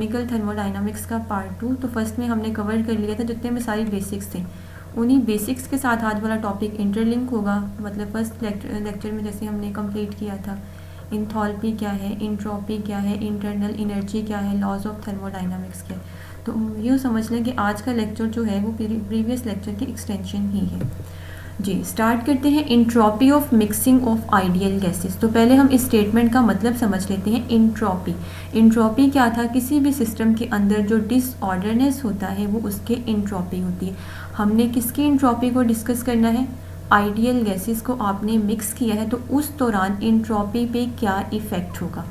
Chemical thermodynamics का part 2। तो first में हमने कवर कर लिया था जितने में सारी बेसिक्स थे, उन्हीं बेसिक्स के साथ आज वाला टॉपिक इंटरलिंक होगा। मतलब फर्स्ट लेक्चर में जैसे हमने कंप्लीट किया था, इंथॉल्पी क्या है, इंट्रोपी क्या है, इंटरनल एनर्जी क्या है, लॉज ऑफ थर्मोडाइनमिक्स क्या है। तो यूँ समझ लें कि आज का लेक्चर जो है वो प्रीवियस लेक्चर की एक्सटेंशन ही है। जी स्टार्ट करते हैं। Entropy of mixing of ideal gases. तो पहले हम इस स्टेटमेंट का मतलब समझ लेते हैं। इंट्रोपी क्या था? किसी भी सिस्टम के अंदर जो डिसऑर्डरनेस होता है वो उसके इंट्रोपी होती है। हमने किसकी इंट्रोपी को डिस्कस करना है? आइडियल गैसेस को आपने मिक्स किया है तो उस दौरान इंट्रोपी पे क्या इफ़ेक्ट होगा।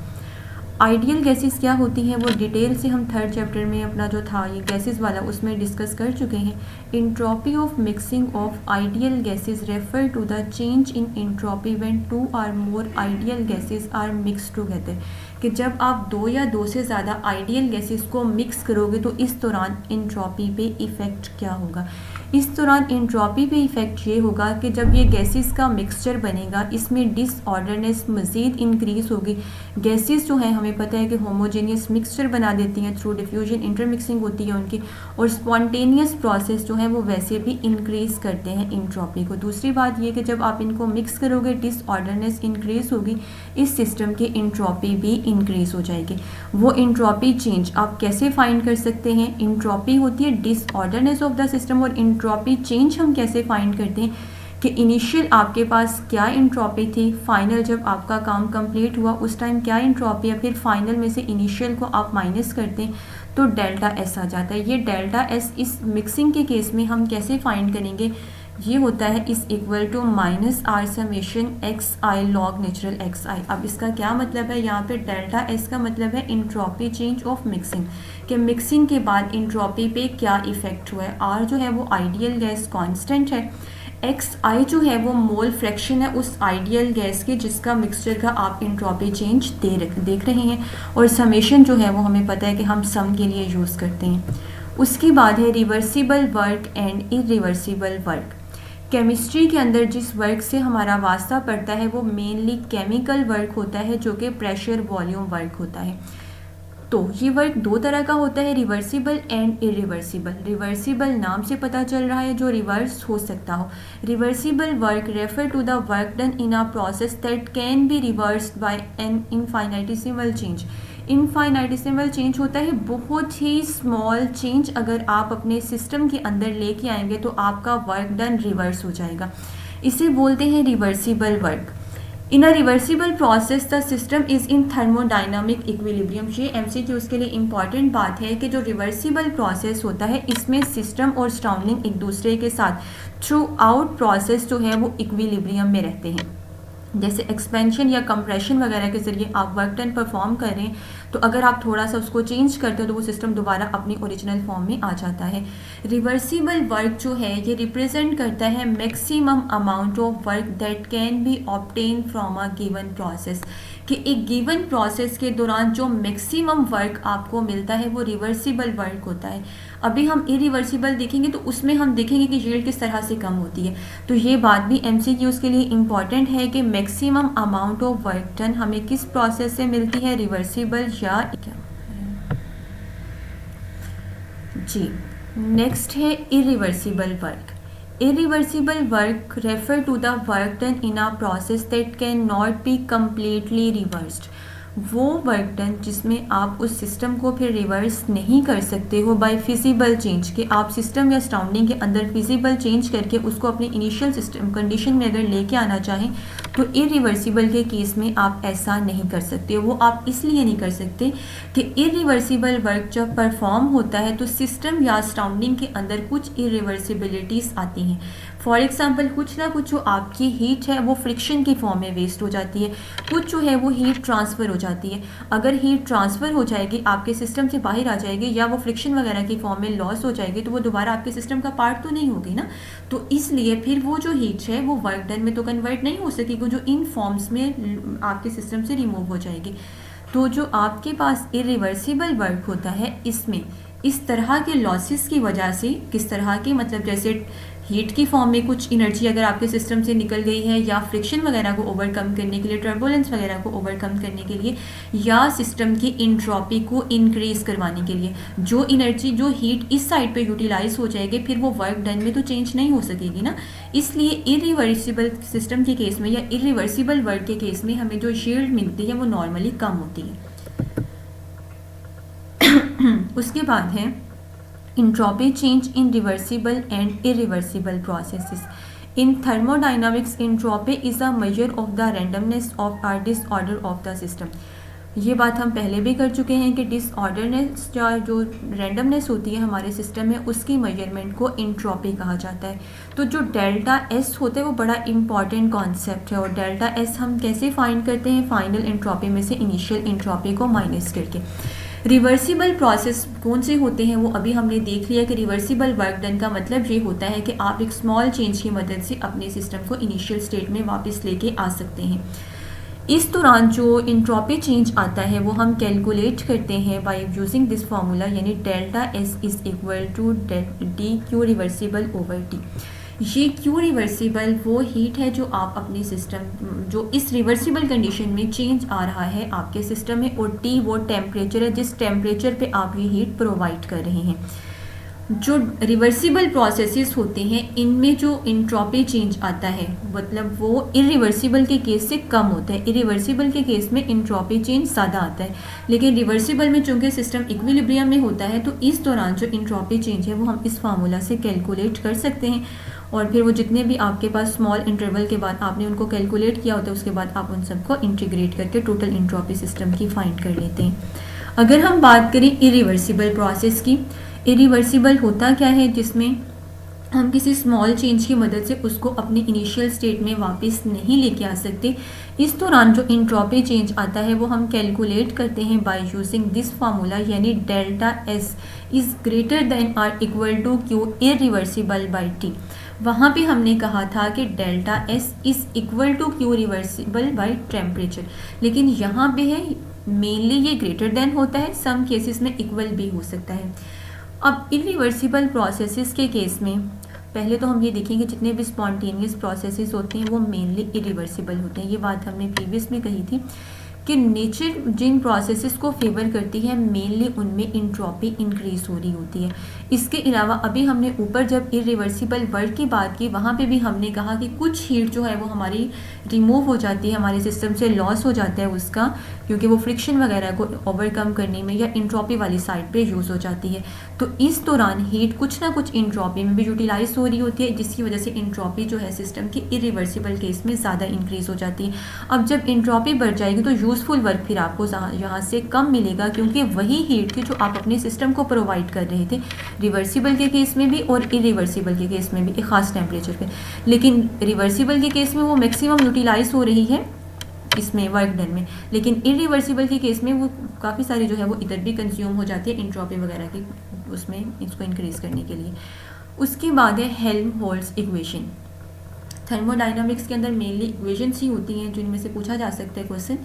आइडियल गैसेस क्या होती हैं वो डिटेल से हम थर्ड चैप्टर में अपना जो था ये गैसेस वाला उसमें डिस्कस कर चुके हैं। Entropy of mixing of ideal gases refer to the change in entropy when two or more ideal gases are mix together. कि जब आप दो या दो से ज़्यादा आइडियल गैसेस को मिक्स करोगे तो इस दौरान इंट्रोपी पे इफ़ेक्ट क्या होगा। इस दौरान इंट्रोपी पे इफ़ेक्ट ये होगा कि जब ये गैसेस का मिक्सचर बनेगा इसमें डिसऑर्डरनेस मज़ीद इंक्रीज़ होगी। गैसेस जो हैं हमें पता है कि होमोजेनियस मिक्सचर बना देती हैं थ्रू डिफ्यूजन, इंटरमिक्सिंग होती है उनकी, और स्पॉन्टेनियस प्रोसेस जो है वो वैसे भी इंक्रीज़ करते हैं इंट्रोपी को। दूसरी बात ये कि जब आप इनको मिक्स करोगे डिसऑर्डरनेस इंक्रीज़ होगी, इस सिस्टम की इंट्रोपी भी इंक्रीज़ हो जाएगी। वो इंट्रोपी चेंज आप कैसे फाइंड कर सकते हैं? इंट्रोपी होती है डिसऑर्डरनेस ऑफ द सिस्टम, और इंट्रोपी चेंज हम कैसे फाइंड करते हैं कि इनिशियल आपके पास क्या इंट्रोपी थी, फाइनल जब आपका काम कंप्लीट हुआ उस टाइम क्या इंट्रोपी है, फिर फाइनल में से इनिशियल को आप माइनस करते हैं तो डेल्टा एस आ जाता है। ये डेल्टा एस इस मिक्सिंग के केस में हम कैसे फाइंड करेंगे? ये होता है इस equal to minus R summation X I log natural X I. अब इसका क्या मतलब है? यहाँ पे डेल्टा एस का मतलब है इंट्रोपी चेंज ऑफ मिक्सिंग, कि मिक्सिंग के बाद इंट्रोपी पे क्या इफेक्ट हुआ है। आर जो है वो आइडियल गैस कांस्टेंट है, एक्स आई जो है वो मोल फ्रैक्शन है उस आइडियल गैस की जिसका मिक्सचर का आप इंट्रोपी चेंज देख रहे हैं, और समेशन जो है वो हमें पता है कि हम सम के लिए यूज़ करते हैं। उसके बाद है reversible work and irreversible work. Chemistry के अंदर जिस वर्क से हमारा वास्ता पड़ता है वो मेनली केमिकल वर्क होता है जो कि प्रेशर वॉल्यूम वर्क होता है। तो ये वर्क दो तरह का होता है, रिवर्सिबल एंड इरिवर्सिबल। रिवर्सिबल नाम से पता चल रहा है जो रिवर्स हो सकता हो। Reversible work refer to the work done in a process that can be reversed by an infinitesimal change. Infinitesimal change होता है बहुत ही स्मॉल चेंज, अगर आप अपने सिस्टम के अंदर लेके आएंगे तो आपका वर्क डन रिवर्स हो जाएगा। इसे बोलते हैं reversible work. In a reversible process the system is in thermodynamic equilibrium. ये एमसीक्यूज के लिए इंपॉर्टेंट बात है कि जो रिवर्सिबल प्रोसेस होता है इसमें सिस्टम और सराउंडिंग एक दूसरे के साथ थ्रू आउट प्रोसेस जो है वो इक्विलिब्रियम में रहते हैं। जैसे एक्सपेंशन या कंप्रेशन वगैरह के ज़रिए आप वर्क डन परफॉर्म कर रहे हैं तो अगर आप थोड़ा सा उसको चेंज करते हो तो वो सिस्टम दोबारा अपनी ओरिजिनल फॉर्म में आ जाता है। रिवर्सिबल वर्क जो है ये रिप्रेजेंट करता है maximum amount of work that can B obtain from a given process, कि एक गिवन प्रोसेस के दौरान जो मैक्सिमम वर्क आपको मिलता है वो रिवर्सिबल वर्क होता है। अभी हम इरिवर्सिबल देखेंगे तो उसमें हम देखेंगे कि यील्ड किस तरह से कम होती है। तो ये बात भी एमसीक्यूज़ के लिए इम्पॉर्टेंट है कि maximum amount of work done हमें किस प्रोसेस से मिलती है, रिवर्सिबल या क्या। जी नेक्स्ट है irreversible work. Irreversible work refer to the work done in a process that cannot be completely reversed। वो वर्क डन जिसमें आप उस सिस्टम को फिर रिवर्स नहीं कर सकते हो बाय फिजिबल चेंज, कि आप सिस्टम या सराउंडिंग के अंदर फिजिबल चेंज करके उसको अपनी इनिशियल सिस्टम कंडीशन में अगर लेके आना चाहें तो इरिवर्सिबल के केस में आप ऐसा नहीं कर सकते। वो आप इसलिए नहीं कर सकते कि इरिवर्सिबल वर्क जब परफॉर्म होता है तो सिस्टम या सराउंडिंग के अंदर कुछ इरिवर्सिबिलिटीज़ आती हैं। फॉर एग्जाम्पल कुछ ना कुछ जो आपकी हीट है वो फ्रिक्शन की फॉर्म में वेस्ट हो जाती है, कुछ जो है वो हीट ट्रांसफ़र हो जाती है। अगर हीट ट्रांसफ़र हो जाएगी आपके सिस्टम से बाहर आ जाएगी या वो फ्रिक्शन वगैरह की फॉर्म में लॉस हो जाएगी तो वो दोबारा आपके सिस्टम का पार्ट तो नहीं होगी ना। तो इसलिए फिर वो जो हीट है वो वर्क डन में तो कन्वर्ट नहीं हो सकेगी, जो इन फॉर्म्स में आपके सिस्टम से रिमूव हो जाएगी। तो जो आपके पास इरिवर्सिबल वर्क होता है इसमें इस तरह के लॉसेस की वजह से, किस तरह के, मतलब जैसे हीट की फॉर्म में कुछ एनर्जी अगर आपके सिस्टम से निकल गई है, या फ्रिक्शन वगैरह को ओवरकम करने के लिए, टर्बुलेंस वगैरह को ओवरकम करने के लिए, या सिस्टम की इंट्रॉपी को इंक्रीज करवाने के लिए, जो एनर्जी, जो हीट इस साइड पे यूटिलाइज हो जाएगी, फिर वो वर्क डन में तो चेंज नहीं हो सकेगी ना। इसलिए इरिवर्सिबल सिस्टम के केस में या इरिवर्सिबल वर्क के केस में हमें जो शील्ड मिलती है वो नॉर्मली कम होती है। उसके बाद है entropy change in reversible and irreversible processes. In thermodynamics, entropy is a measure of the randomness of or disorder of the system. ये बात हम पहले भी कर चुके हैं कि डिसऑर्डरनेस या जो रैंडमनेस होती है हमारे सिस्टम में, उसकी मेजरमेंट को इंट्रॉपी कहा जाता है। तो जो डेल्टा एस होता है वो बड़ा इंपॉर्टेंट कॉन्सेप्ट है। और डेल्टा एस हम कैसे फाइंड करते हैं? फाइनल इंट्रॉपी में से इनिशियल इंट्रॉपी को माइनस करके। रिवर्सिबल प्रोसेस कौन से होते हैं वो अभी हमने देख लिया कि रिवर्सिबल वर्क डन का मतलब ये होता है कि आप एक स्मॉल चेंज की मदद से अपने सिस्टम को इनिशियल स्टेट में वापस लेके आ सकते हैं। इस दौरान जो इंट्रॉपी चेंज आता है वो हम कैलकुलेट करते हैं बाय यूजिंग दिस फार्मूला, यानी delta S is equal to D Q reversible over T. ये क्यू रिवर्सिबल वो हीट है जो आप अपने सिस्टम, जो इस रिवर्सिबल कंडीशन में चेंज आ रहा है आपके सिस्टम में, और टी वो टेम्परेचर है जिस टेम्परेचर पे आप ये हीट प्रोवाइड कर रहे हैं। जो रिवर्सिबल प्रोसेसेस होते हैं इनमें जो इंट्रॉपी चेंज आता है मतलब वो इरिवर्सिबल के केस से कम होता है। इरिवर्सिबल के केस में इंट्रॉपी चेंज ज़्यादा आता है, लेकिन रिवर्सिबल में चूंकि सिस्टम इक्विलिब्रियम में होता है तो इस दौरान जो इंट्रॉपी चेंज है वो हम इस फार्मूला से कैलकुलेट कर सकते हैं। और फिर वो जितने भी आपके पास स्मॉल इंटरवल के बाद आपने उनको कैलकुलेट किया होता है उसके बाद आप उन सबको इंटीग्रेट करके टोटल इंट्रॉपी सिस्टम की फाइंड कर लेते हैं। अगर हम बात करें इरिवर्सिबल प्रोसेस की, इरिवर्सिबल होता क्या है? जिसमें हम किसी स्मॉल चेंज की मदद से उसको अपनी इनिशियल स्टेट में वापस नहीं लेके आ सकते। इस दौरान जो इंट्रॉपी चेंज आता है वो हम कैलकुलेट करते हैं बाय यूजिंग दिस फार्मूला, यानी delta S is greater than or equal to Q irreversible by T. वहाँ पे हमने कहा था कि delta S is equal to Q reversible by temperature, लेकिन यहाँ पे है मेनली ये ग्रेटर देन होता है, सम केसेस में इक्वल भी हो सकता है। अब इरिवर्सिबल प्रोसेसेस के केस में पहले तो हम ये देखेंगे जितने भी स्पॉन्टेनियस प्रोसेसेस होते हैं वो मेनली इरिवर्सिबल होते हैं। ये बात हमने प्रीवियस में कही थी कि नेचर जिन प्रोसेसेस को फेवर करती है मेनली उनमें इंट्रॉपी इंक्रीज हो रही होती है। इसके अलावा अभी हमने ऊपर जब इरिवर्सिबल वर्क की बात की वहाँ पे भी हमने कहा कि कुछ हीट जो है वो हमारी रिमूव हो जाती है, हमारे सिस्टम से लॉस हो जाता है उसका, क्योंकि वो फ्रिक्शन वगैरह को ओवरकम करने में या इंट्रॉपी वाली साइड पे यूज़ हो जाती है। तो इस दौरान हीट कुछ ना कुछ इंट्रॉपी में भी यूटिलाइज हो रही होती है, जिसकी वजह से इंट्रॉपी जो है सिस्टम की इरिवर्सिबल केस में ज़्यादा इंक्रीज हो जाती है। अब जब इंट्रॉपी बढ़ जाएगी तो यूज़फुल वर्क फिर आपको यहाँ से कम मिलेगा, क्योंकि वही हीट थी जो आप अपने सिस्टम को प्रोवाइड कर रहे थे रिवर्सिबल के केस में भी और इरिवर्सिबल के केस में भी एक ख़ास टेम्परेचर पे। लेकिन रिवर्सिबल के केस में वो मैक्सिमम यूटिलाइज हो रही है इसमें वर्क डन में, लेकिन इरिवर्सिबल के केस में वो काफ़ी सारी जो है वो इधर भी कंज्यूम हो जाती है इंट्रॉपी वगैरह की उसमें इसको इंक्रीज़ करने के लिए। उसके बाद है हेल्महोल्ट्ज़ इक्वेशन। थर्मोडाइनमिक्स के अंदर मेनली इक्वेशंस ही होती हैं जिनमें से पूछा जा सकता है क्वेश्चन।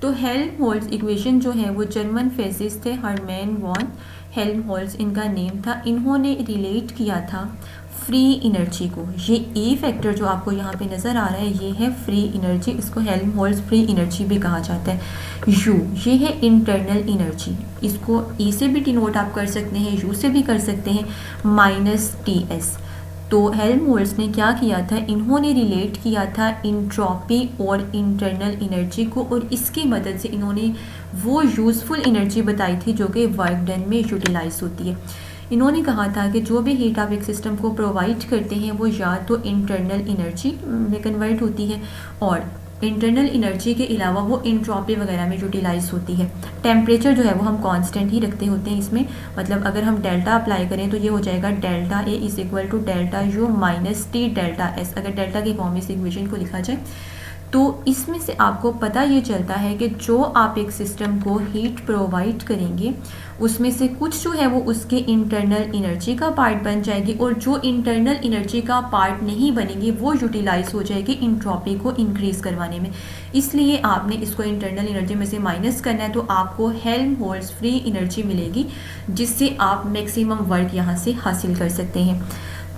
तो हेल्महोल्ट्ज़ इक्वेशन जो है वो जर्मन फिजिसिस्ट थे हरमैन वॉन हेल्महोल्ट्ज़ इनका नेम था। इन्होंने रिलेट किया था फ्री एनर्जी को। ये ए फैक्टर जो आपको यहाँ पे नज़र आ रहा है ये है फ्री एनर्जी, इसको हेल्महोल्ट्ज़ फ्री एनर्जी भी कहा जाता है। यू ये है इंटरनल एनर्जी, इसको ई से भी डिनोट आप कर सकते हैं, यू से भी कर सकते हैं, माइनस टी एस। तो हेल्महोल्ट्ज़ ने क्या किया था, इन्होंने रिलेट किया था इंट्रॉपी और इंटरनल एनर्जी को, और इसकी मदद से इन्होंने वो यूज़फुल एनर्जी बताई थी जो कि वर्क डन में यूटिलाइज होती है। इन्होंने कहा था कि जो भी हीट आप एक सिस्टम को प्रोवाइड करते हैं वो या तो इंटरनल एनर्जी में कन्वर्ट होती है और इंटरनल एनर्जी के अलावा वो इंट्रॉपी वगैरह में यूटिलाइज होती है। टेम्परेचर जो है वो हम कांस्टेंट ही रखते होते हैं इसमें, मतलब अगर हम डेल्टा अप्लाई करें तो ये हो जाएगा delta A is equal to delta U minus T delta S, अगर डेल्टा की फॉर्म में इस इक्वेशन को लिखा जाए। तो इसमें से आपको पता ये चलता है कि जो आप एक सिस्टम को हीट प्रोवाइड करेंगे उसमें से कुछ जो है वो उसके इंटरनल एनर्जी का पार्ट बन जाएगी, और जो इंटरनल एनर्जी का पार्ट नहीं बनेगी वो यूटिलाइज हो जाएगी इंट्रॉपी को इंक्रीज़ करवाने में। इसलिए आपने इसको इंटरनल एनर्जी में से माइनस करना है, तो आपको हेल्महोल्ट्ज़ फ्री एनर्जी मिलेगी जिससे आप मैक्सिमम वर्क यहाँ से हासिल कर सकते हैं।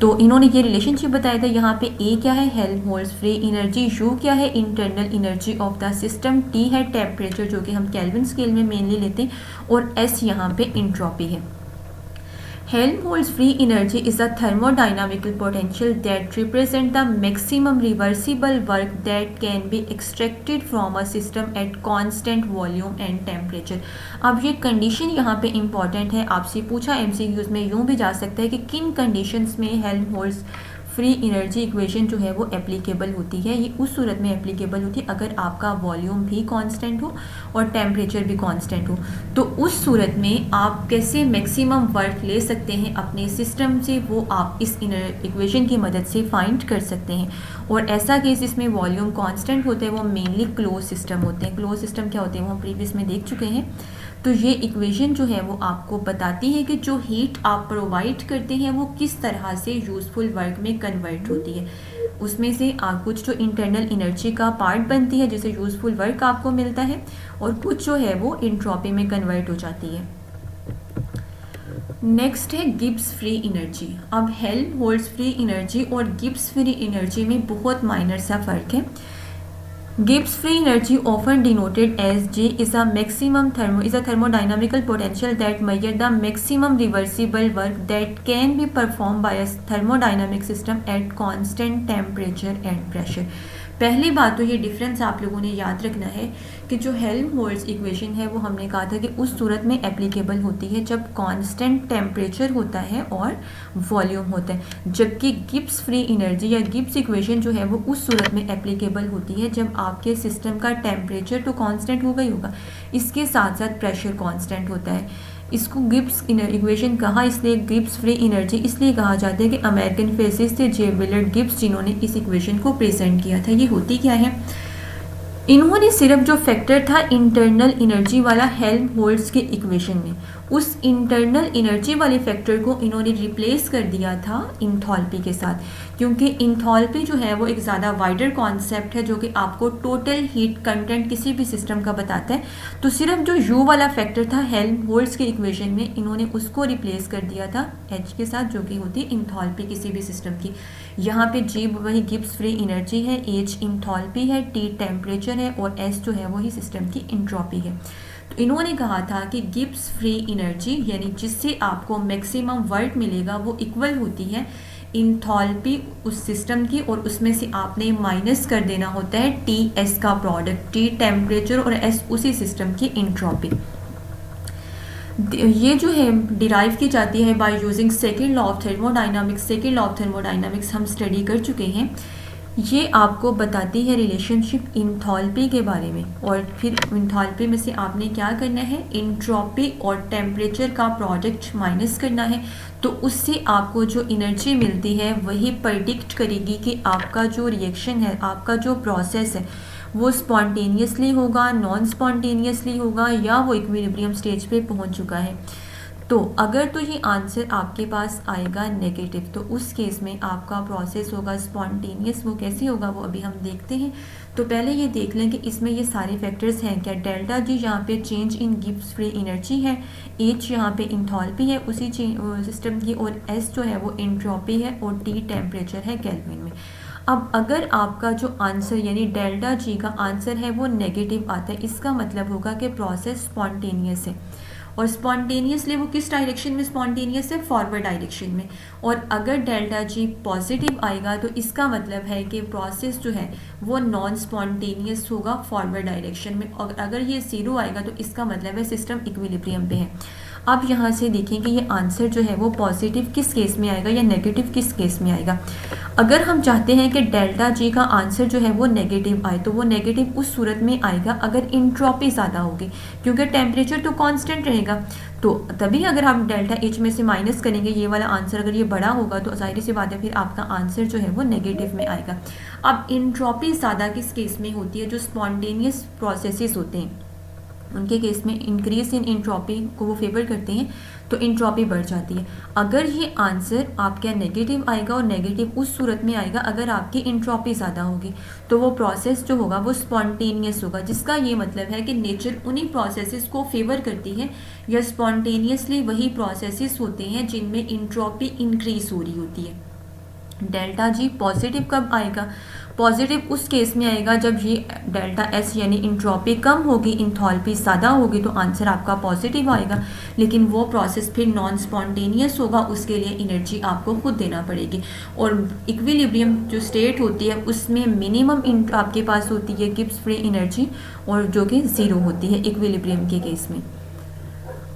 तो इन्होंने ये रिलेशनशिप बताया था। यहाँ पे ए क्या है, हेल्महोल्ट्ज़ फ्री एनर्जी, यू क्या है, internal energy of the system, T है टेम्परेचर जो कि हम केल्विन स्केल में मेनली लेते हैं, और एस यहाँ पे इंट्रॉपी है। Helmholtz free energy is a thermodynamical potential that represents the maximum reversible work that can be extracted from a system at constant volume and temperature। अब ये कंडीशन यहाँ पे इम्पॉर्टेंट है, आपसे पूछा MCQs में यूँ भी जा सकता है कि किन कंडीशंस में हेल्महोल्ट्ज़ फ्री एनर्जी इक्वेशन जो है वो एप्लीकेबल होती है। ये उस सूरत में एप्लीकेबल होती है अगर आपका वॉल्यूम भी कांस्टेंट हो और टेम्परेचर भी कांस्टेंट हो। तो उस सूरत में आप कैसे मैक्सिमम वर्क ले सकते हैं अपने सिस्टम से, वो आप इस इक्वेशन की मदद से फाइंड कर सकते हैं। और ऐसा केस जिसमें वॉल्यूम कांस्टेंट होते हैं वो मेनली क्लोज सिस्टम होते हैं। क्लोज सिस्टम क्या होते हैं वो हम प्रीवियस में देख चुके हैं। तो ये इक्वेशन जो है वो आपको बताती है कि जो हीट आप प्रोवाइड करते हैं वो किस तरह से यूज़फुल वर्क में कन्वर्ट होती है। उसमें से कुछ जो इंटरनल एनर्जी का पार्ट बनती है जिससे यूज़फुल वर्क आपको मिलता है, और कुछ जो है वो इंट्रॉपी में कन्वर्ट हो जाती है। नेक्स्ट है गिब्स फ्री एनर्जी। अब हेल्महोल्ट्ज़ फ्री एनर्जी और गिब्स फ्री एनर्जी में बहुत माइनर सा फ़र्क है। Gibbs free energy, often denoted as G, is a thermodynamical potential that measures the maximum reversible work that can be performed by a thermodynamic system at constant temperature and pressure। पहली बात तो ये difference आप लोगों ने याद रखना है कि जो हेल्महोल्ट्ज़ इक्वेशन है वो हमने कहा था कि उस सूरत में एप्लीकेबल होती है जब कांस्टेंट टेम्परेचर होता है और वॉल्यूम होता है, जबकि गिब्स फ्री एनर्जी या गिब्स इक्वेशन जो है वो उस सूरत में एप्लीकेबल होती है जब आपके सिस्टम का टेम्परेचर तो कांस्टेंट होगा ही होगा, इसके साथ साथ प्रेशर कांस्टेंट होता है। इसको गिब्स इक्वेशन कहा इसलिए गिब्स फ्री एनर्जी इसलिए कहा जाता है कि अमेरिकन फिजिसिस्ट थे जे विलियर्ड गिब्स जिन्होंने इस इक्वेशन को प्रेजेंट किया था। ये होती क्या है, इन्होंने सिर्फ जो फैक्टर था इंटरनल एनर्जी वाला हेल्महोल्ट्ज़ के इक्वेशन में, उस इंटरनल एनर्जी वाले फैक्टर को इन्होंने रिप्लेस कर दिया था इंथॉल्पी के साथ, क्योंकि इंथॉल्पी जो है वो एक ज़्यादा वाइडर कॉन्सेप्ट है जो कि आपको टोटल हीट कंटेंट किसी भी सिस्टम का बताता है। तो सिर्फ जो यू वाला फैक्टर था हेल्महोल्ट्ज़ के इक्वेशन में इन्होंने उसको रिप्लेस कर दिया था एच के साथ, जो कि होती है इंथॉल्पी किसी भी सिस्टम की। यहाँ पे जी वही गिब्स फ्री एनर्जी है, एच इंथॉल्पी है, टी टेम्परेचर है, और एस जो है वही सिस्टम की इंट्रॉपी है। तो इन्होंने कहा था कि गिब्स फ्री एनर्जी यानी जिससे आपको मैक्सिमम वर्क मिलेगा वो इक्वल होती है इंथॉल्पी उस सिस्टम की, और उसमें से आपने माइनस कर देना होता है टी एस का प्रोडक्ट, टी टेम्परेचर और एस उसी सिस्टम की इंट्रॉपी। ये जो है डिराइव की जाती है by using second law of thermodynamics. Second law of thermodynamics हम स्टडी कर चुके हैं। ये आपको बताती है रिलेशनशिप इंथॉल्पी के बारे में, और फिर इंथॉल्पी में से आपने क्या करना है, इंट्रॉपी और टेम्परेचर का प्रोडक्ट माइनस करना है। तो उससे आपको जो एनर्जी मिलती है वही प्रेडिक्ट करेगी कि आपका जो रिएक्शन है, आपका जो प्रोसेस है वो स्पॉन्टेनियसली होगा, नॉन स्पॉन्टेनियसली होगा, या वो इक्विलिब्रियम स्टेज पे पहुंच चुका है। तो अगर तो ये आंसर आपके पास आएगा नेगेटिव, तो उस केस में आपका प्रोसेस होगा स्पॉन्टेनियस। वो कैसे होगा वो अभी हम देखते हैं। तो पहले ये देख लें कि इसमें ये सारे फैक्टर्स हैं क्या। डेल्टा जी यहाँ पे change in Gibbs free energy है, एच यहाँ पे इंथॉल्पी है उसी सिस्टम की, और एस जो है वो एंट्रोपी है, और टी टेम्परेचर है केल्विन में। अब अगर आपका जो आंसर यानी डेल्टा जी का आंसर है वो नेगेटिव आता है, इसका मतलब होगा कि प्रोसेस स्पॉन्टेनियस है, और स्पॉन्टेनियसली वो किस डायरेक्शन में स्पॉन्टेनियस है, फॉरवर्ड डायरेक्शन में। और अगर डेल्टा जी पॉजिटिव आएगा तो इसका मतलब है कि प्रोसेस जो है वो नॉन स्पॉन्टेनियस होगा फॉरवर्ड डायरेक्शन में, और अगर ये ज़ीरो आएगा तो इसका मतलब है सिस्टम इक्विलिब्रियम पे है। अब यहाँ से देखें कि ये आंसर जो है वो पॉजिटिव किस केस में आएगा या नेगेटिव किस केस में आएगा। अगर हम चाहते हैं कि डेल्टा जी का आंसर जो है वो नेगेटिव आए, तो वो नेगेटिव उस सूरत में आएगा अगर इंट्रोपी ज़्यादा होगी, क्योंकि टेम्परेचर तो कांस्टेंट रहेगा। तो तभी अगर हम डेल्टा एच में से माइनस करेंगे ये वाला आंसर, अगर ये बड़ा होगा तो ज़ाहिर सी बात है फिर आपका आंसर जो है वो नेगेटिव में आएगा। अब इंट्रोपी ज़्यादा किस केस में होती है? जो स्पॉन्टेनियस प्रोसेसेस होते हैं उनके केस में इंक्रीज इन इंट्रोपी को वो फेवर करते हैं, तो इंट्रोपी बढ़ जाती है। अगर ये आंसर आपका नेगेटिव आएगा, और नेगेटिव उस सूरत में आएगा अगर आपकी इंट्रोपी ज़्यादा होगी, तो वो प्रोसेस जो होगा वो स्पॉन्टेनियस होगा, जिसका ये मतलब है कि नेचर उन्हीं प्रोसेसेस को फेवर करती है या स्पॉन्टेनियसली वही प्रोसेसेस होते हैं जिनमें इंट्रोपी इंक्रीज हो रही होती है। डेल्टा जी पॉजिटिव कब आएगा? पॉजिटिव उस केस में आएगा जब ये डेल्टा एस यानी इंट्रोपी कम होगी, इंथैल्पी ज़्यादा होगी, तो आंसर आपका पॉजिटिव आएगा। लेकिन वो प्रोसेस फिर नॉन स्पॉन्टेनियस होगा, उसके लिए एनर्जी आपको खुद देना पड़ेगी। और इक्विलिब्रियम जो स्टेट होती है उसमें मिनिमम आपके पास होती है गिब्स फ्री एनर्जी, और जो कि ज़ीरो होती है इक्विलिब्रियम के केस में।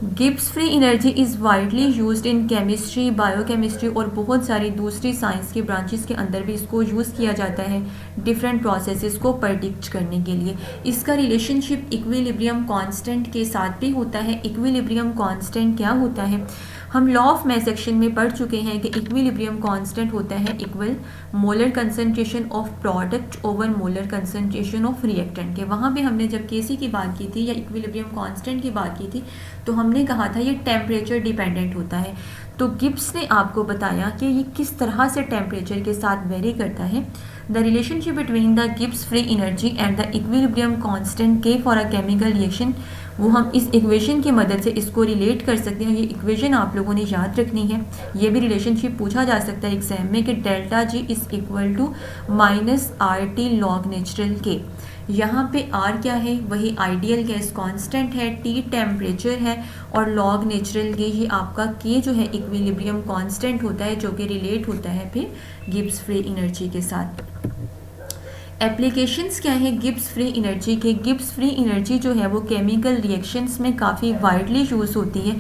Gibbs free energy is widely used in chemistry, biochemistry और बहुत सारी दूसरी साइंस की ब्रांचेस के अंदर भी इसको यूज़ किया जाता है डिफरेंट प्रोसेसेस को प्रेडिक्ट करने के लिए। इसका रिलेशनशिप इक्विलिब्रियम कांस्टेंट के साथ भी होता है। इक्विलिब्रियम कांस्टेंट क्या होता है? हम लॉ ऑफ मैथ सेक्शन में पढ़ चुके हैं कि इक्विलिब्रियम कांस्टेंट होता है equal molar concentration of product over molar concentration of reactant के। वहाँ पे हमने जब केसी की बात की थी या इक्विलिब्रियम कांस्टेंट की बात की थी, तो हमने कहा था ये टेम्परेचर डिपेंडेंट होता है। तो गिब्स ने आपको बताया कि ये किस तरह से टेम्परेचर के साथ वेरी करता है। The relationship between the Gibbs free energy and the equilibrium constant के फॉर अ केमिकल रिएक्शन, वो हम इस इक्वेशन की मदद से इसको रिलेट कर सकते हैं। ये इक्वेशन आप लोगों ने याद रखनी है। ये भी रिलेशनशिप पूछा जा सकता है एग्जाम में कि delta G is equal to minus R T log natural K. यहाँ पे आर क्या है? वही आइडियल गैस कांस्टेंट है, टी टेम्परेचर है, और लॉग नेचुरल के ये आपका के जो है इक्विलिब्रियम कांस्टेंट होता है, जो कि रिलेट होता है फिर गिब्स फ्री एनर्जी के साथ। एप्लीकेशंस क्या है गिब्स फ्री एनर्जी के? गिब्स फ्री एनर्जी जो है वो केमिकल रिएक्शंस में काफ़ी वाइडली यूज़ होती है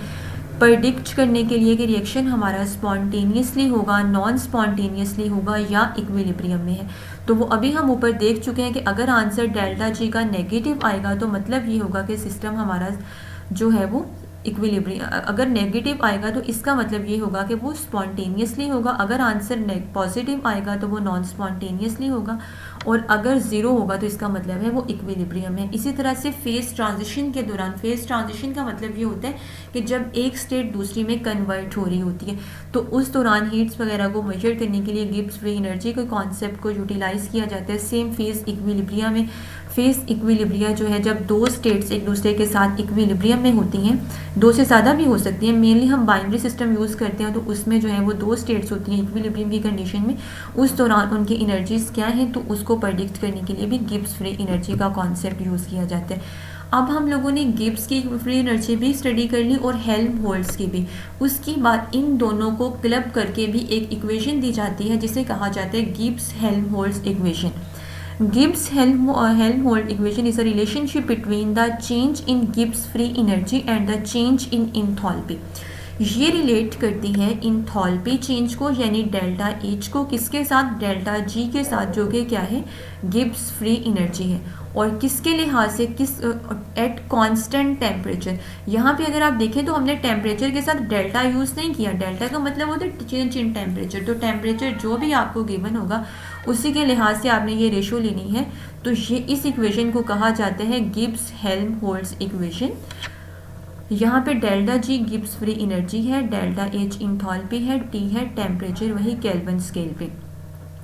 प्रेडिक्ट करने के लिए कि रिएक्शन हमारा स्पॉन्टेनियसली होगा, नॉन स्पॉन्टेनियसली होगा या इक्विलिब्रियम में है। तो वो अभी हम ऊपर देख चुके हैं कि अगर आंसर डेल्टा जी का नेगेटिव आएगा तो मतलब ये होगा कि सिस्टम हमारा जो है वो इक्विलिब्रियम, अगर नेगेटिव आएगा तो इसका मतलब ये होगा कि वो स्पॉन्टेनियसली होगा। अगर आंसर पॉजिटिव आएगा तो वो नॉन स्पॉन्टेनियसली होगा, और अगर ज़ीरो होगा तो इसका मतलब है वो इक्विलिब्रियम है। इसी तरह से फेज ट्रांजिशन के दौरान, फेज ट्रांजिशन का मतलब ये होता है कि जब एक स्टेट दूसरी में कन्वर्ट हो रही होती है, तो उस दौरान हीट्स वगैरह को मेजर करने के लिए गिब्स फ्री एनर्जी के कॉन्सेप्ट को यूटिलाइज़ किया जाता है। सेम फेज इक्विलिब्रिया में, फेज इक्विलिब्रिया जो है जब दो स्टेट्स एक दूसरे के साथ इक्विलिब्रियम में होती हैं, दो से ज़्यादा भी हो सकती हैं, मेनली हम बाइनरी सिस्टम यूज़ करते हैं, तो उसमें जो है वो दो स्टेट्स होती हैं इक्विलिब्रियम की कंडीशन में। उस दौरान उनकी एनर्जीज क्या हैं, तो उसको प्रेडिक्ट करने के लिए भी गिब्स फ्री एनर्जी का कॉन्सेप्ट यूज़ किया जाता है। अब हम लोगों ने गिब्स की फ्री एनर्जी भी स्टडी कर ली और हेल्महोल्ट्ज़ की भी। उसके बाद इन दोनों को क्लब करके भी एक इक्वेशन दी जाती है जिसे कहा जाता है Gibbs Helmholtz equation. Gibbs Helmholtz equation is a relationship between the change in Gibbs free energy and the change in enthalpy। ये रिलेट करती है इंथॉल्पी चेंज को, यानी डेल्टा एच को, किसके साथ? डेल्टा जी के साथ, जो कि क्या है? गिब्स फ्री एनर्जी है। और किसके लिहाज से? किस एट कांस्टेंट टेम्परेचर। यहाँ पे अगर आप देखें तो हमने टेम्परेचर के साथ डेल्टा यूज़ नहीं किया। डेल्टा का मतलब होता है चेंज इन टेम्परेचर। तो टेम्परेचर जो भी आपको गिवन होगा उसी के लिहाज से आपने ये रेशो लेनी है। तो ये इस इक्वेशन को कहा जाता है गिब्स हेल्महोल्ट्ज़ इक्वेशन। यहाँ पे delta G Gibbs free energy है, डेल्टा एच इंथॉल्पी है, टी है टेम्परेचर, वही केल्विन स्केल पे।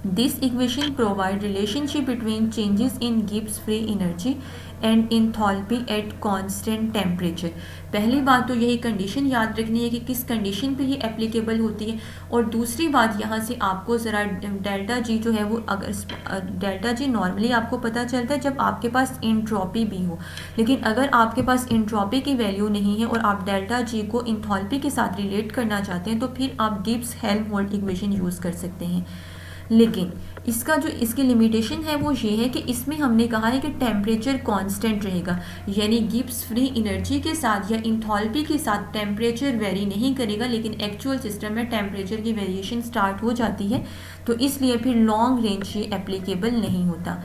This equation provide relationship between changes in Gibbs free energy and enthalpy at constant temperature. पहली बात तो यही कंडीशन याद रखनी है कि किस कंडीशन पे ये एप्लीकेबल होती है। और दूसरी बात यहाँ से आपको ज़रा डेल्टा जी जो है वो, अगर डेल्टा जी नॉर्मली आपको पता चलता है जब आपके पास इंट्रोपी भी हो, लेकिन अगर आपके पास इंट्रोपी की वैल्यू नहीं है और आप डेल्टा जी को इंथॉल्पी के साथ रिलेट करना चाहते हैं तो फिर आप गिब्स हेल्महोल्ट्ज़ इक्वेशन यूज़ कर सकते हैं। लेकिन इसका जो इसकी लिमिटेशन है वो ये है कि इसमें हमने कहा है कि टेम्परेचर कांस्टेंट रहेगा, यानी गिब्स फ्री एनर्जी के साथ या इंथैल्पी के साथ टेम्परेचर वेरी नहीं करेगा, लेकिन एक्चुअल सिस्टम में टेम्परेचर की वेरिएशन स्टार्ट हो जाती है, तो इसलिए फिर लॉन्ग रेंज ये एप्लीकेबल नहीं होता।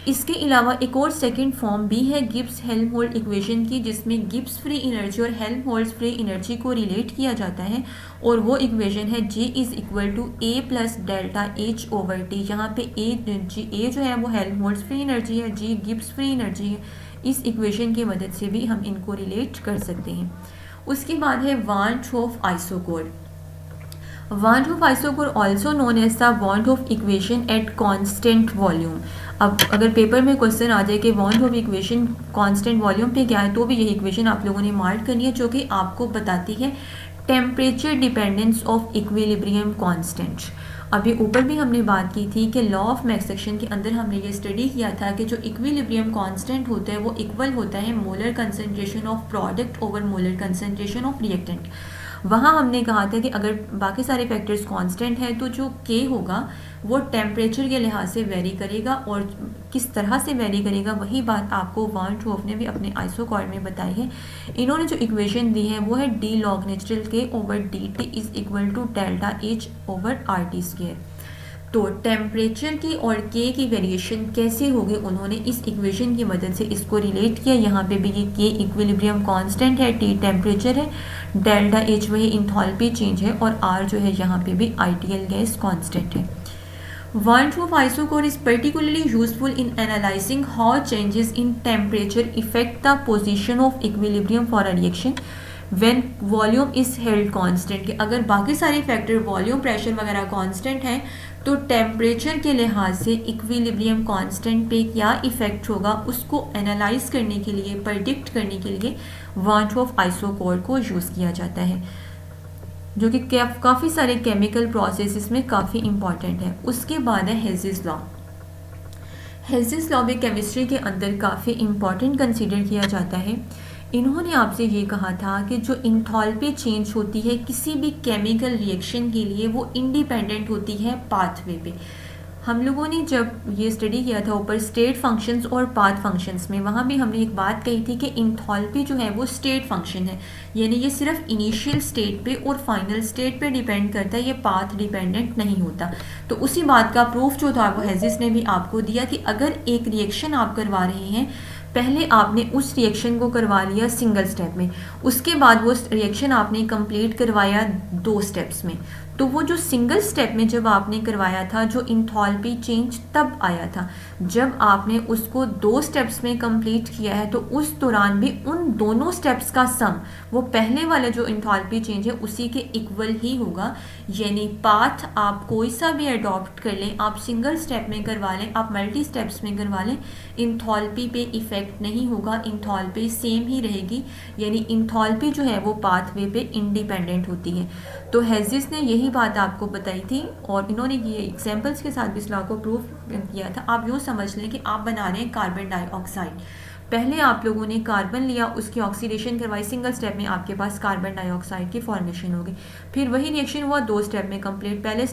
इसके अलावा एक और सेकंड फॉर्म भी है गिब्स हेल्महोल्ट्ज इक्वेशन की, जिसमें गिब्स फ्री एनर्जी और हेल्महोल्ट्ज फ्री एनर्जी को रिलेट किया जाता है, और वो इक्वेशन है G is equal to A plus delta H over T, जहाँ पे A जो है वो हेल्महोल्ट्ज फ्री एनर्जी है, G गिब्स फ्री एनर्जी है। इस इक्वेशन की मदद से भी हम इनको रिलेट कर सकते हैं। उसके बाद है वान Hoff आइसोकोड। Van Hoff isochord also known as the Van Hoff equation at constant volume। अब अगर पेपर में क्वेश्चन आ जाए कि Van Hoff equation constant volume पे क्या है, तो भी यही इक्वेशन आप लोगों ने मार्क करनी है, जो कि आपको बताती है temperature dependence of equilibrium constant. अभी ऊपर भी हमने बात की थी कि लॉ ऑफ मैक्स सेक्शन के अंदर हमने ये स्टडी किया था कि जो इक्विलिब्रियम कांस्टेंट होता है वो इक्वल होता है molar concentration of product over molar concentration of reactant. वहाँ हमने कहा था कि अगर बाकी सारे फैक्टर्स कांस्टेंट है तो जो के होगा वो टेम्परेचर के लिहाज से वेरी करेगा, और किस तरह से वेरी करेगा वही बात आपको वान होफ ने भी अपने आइसोकॉर्ड में बताई है। इन्होंने जो इक्वेशन दी है वो है D log natural K over D T is equal to delta H over R T square. तो टेम्परेचर की और के की वेरिएशन कैसे होगी, उन्होंने इस इक्वेशन की मदद से इसको रिलेट किया। यहाँ पे भी ये के इक्विलिब्रियम कांस्टेंट है, टी टेम्परेचर है, डेल्टा एच वही इंथैल्पी चेंज है, और आर जो है यहाँ पे भी आइडियल गैस कांस्टेंट है। Van Hoff isochord is particularly useful in analyzing how changes in temperature affect the position of equilibrium for a reaction when volume is held constant। कि अगर बाकी सारे फैक्टर वॉल्यूम, प्रेशर वगैरह constant हैं, तो temperature के लिहाज से इक्विलिब्रियम कांस्टेंट पे क्या इफेक्ट होगा उसको एनालाइज करने के लिए, प्रेडिक्ट करने के लिए Van Hoff आइसोकॉर्ड को यूज़ किया जाता है, जो कि काफ़ी सारे केमिकल प्रोसेसेस में काफ़ी इंपॉर्टेंट है। उसके बाद है हेजिस लॉ। हेजिस लॉ भी केमिस्ट्री के अंदर काफ़ी इंपॉर्टेंट कंसीडर किया जाता है। इन्होंने आपसे ये कहा था कि जो इंथैल्पी चेंज होती है किसी भी केमिकल रिएक्शन के लिए वो इंडिपेंडेंट होती है पाथवे पे। हम लोगों ने जब ये स्टडी किया था ऊपर स्टेट फंक्शंस और पाथ फंक्शंस में, वहाँ भी हमने एक बात कही थी कि इंथैल्पी जो है वो स्टेट फंक्शन है, यानी ये सिर्फ इनिशियल स्टेट पे और फाइनल स्टेट पे डिपेंड करता है, ये पाथ डिपेंडेंट नहीं होता। तो उसी बात का प्रूफ जो था वो हेजिस ने भी आपको दिया कि अगर एक रिएक्शन आप करवा रहे हैं, पहले आपने उस रिएक्शन को करवा लिया सिंगल स्टेप में, उसके बाद वो रिएक्शन आपने कंप्लीट करवाया 2 स्टेप्स में, तो वो जो सिंगल स्टेप में जब आपने करवाया था जो इंथैल्पी चेंज तब आया था। जब आपने उसको 2 स्टेप्स में कंप्लीट किया है तो उस दौरान भी उन दोनों स्टेप्स का सम वो पहले वाला जो इंथैल्पी चेंज है उसी के इक्वल ही होगा। यानी पाथ आप कोई सा भी अडॉप्ट कर लें, आप सिंगल स्टेप में करवा लें, आप मल्टी स्टेप्स में करवा लें, इंथैल्पी पे इफेक्ट नहीं होगा, इंथैल्पी सेम ही रहेगी। यानी इंथैल्पी जो है वो पाथवे पे इंडिपेंडेंट होती है। तो हेजिस ने यही बात आपको बताई थी, और इन्होंने ये एग्जांपल्स के साथ भी इस लॉ को प्रूफ किया था। आप यूँ समझ लें कि आप बना रहे हैं कार्बन डाइऑक्साइड। पहले आप लोगों ने कार्बन लिया, उसकी ऑक्सीडेशन करवाई, सिंगल स्टेप में आपके पास कार्बन डाइऑक्साइड की फॉर्मेशन होगी। फिर वही रिएक्शन हुआ 2 स्टेप में कंप्लीट। पहले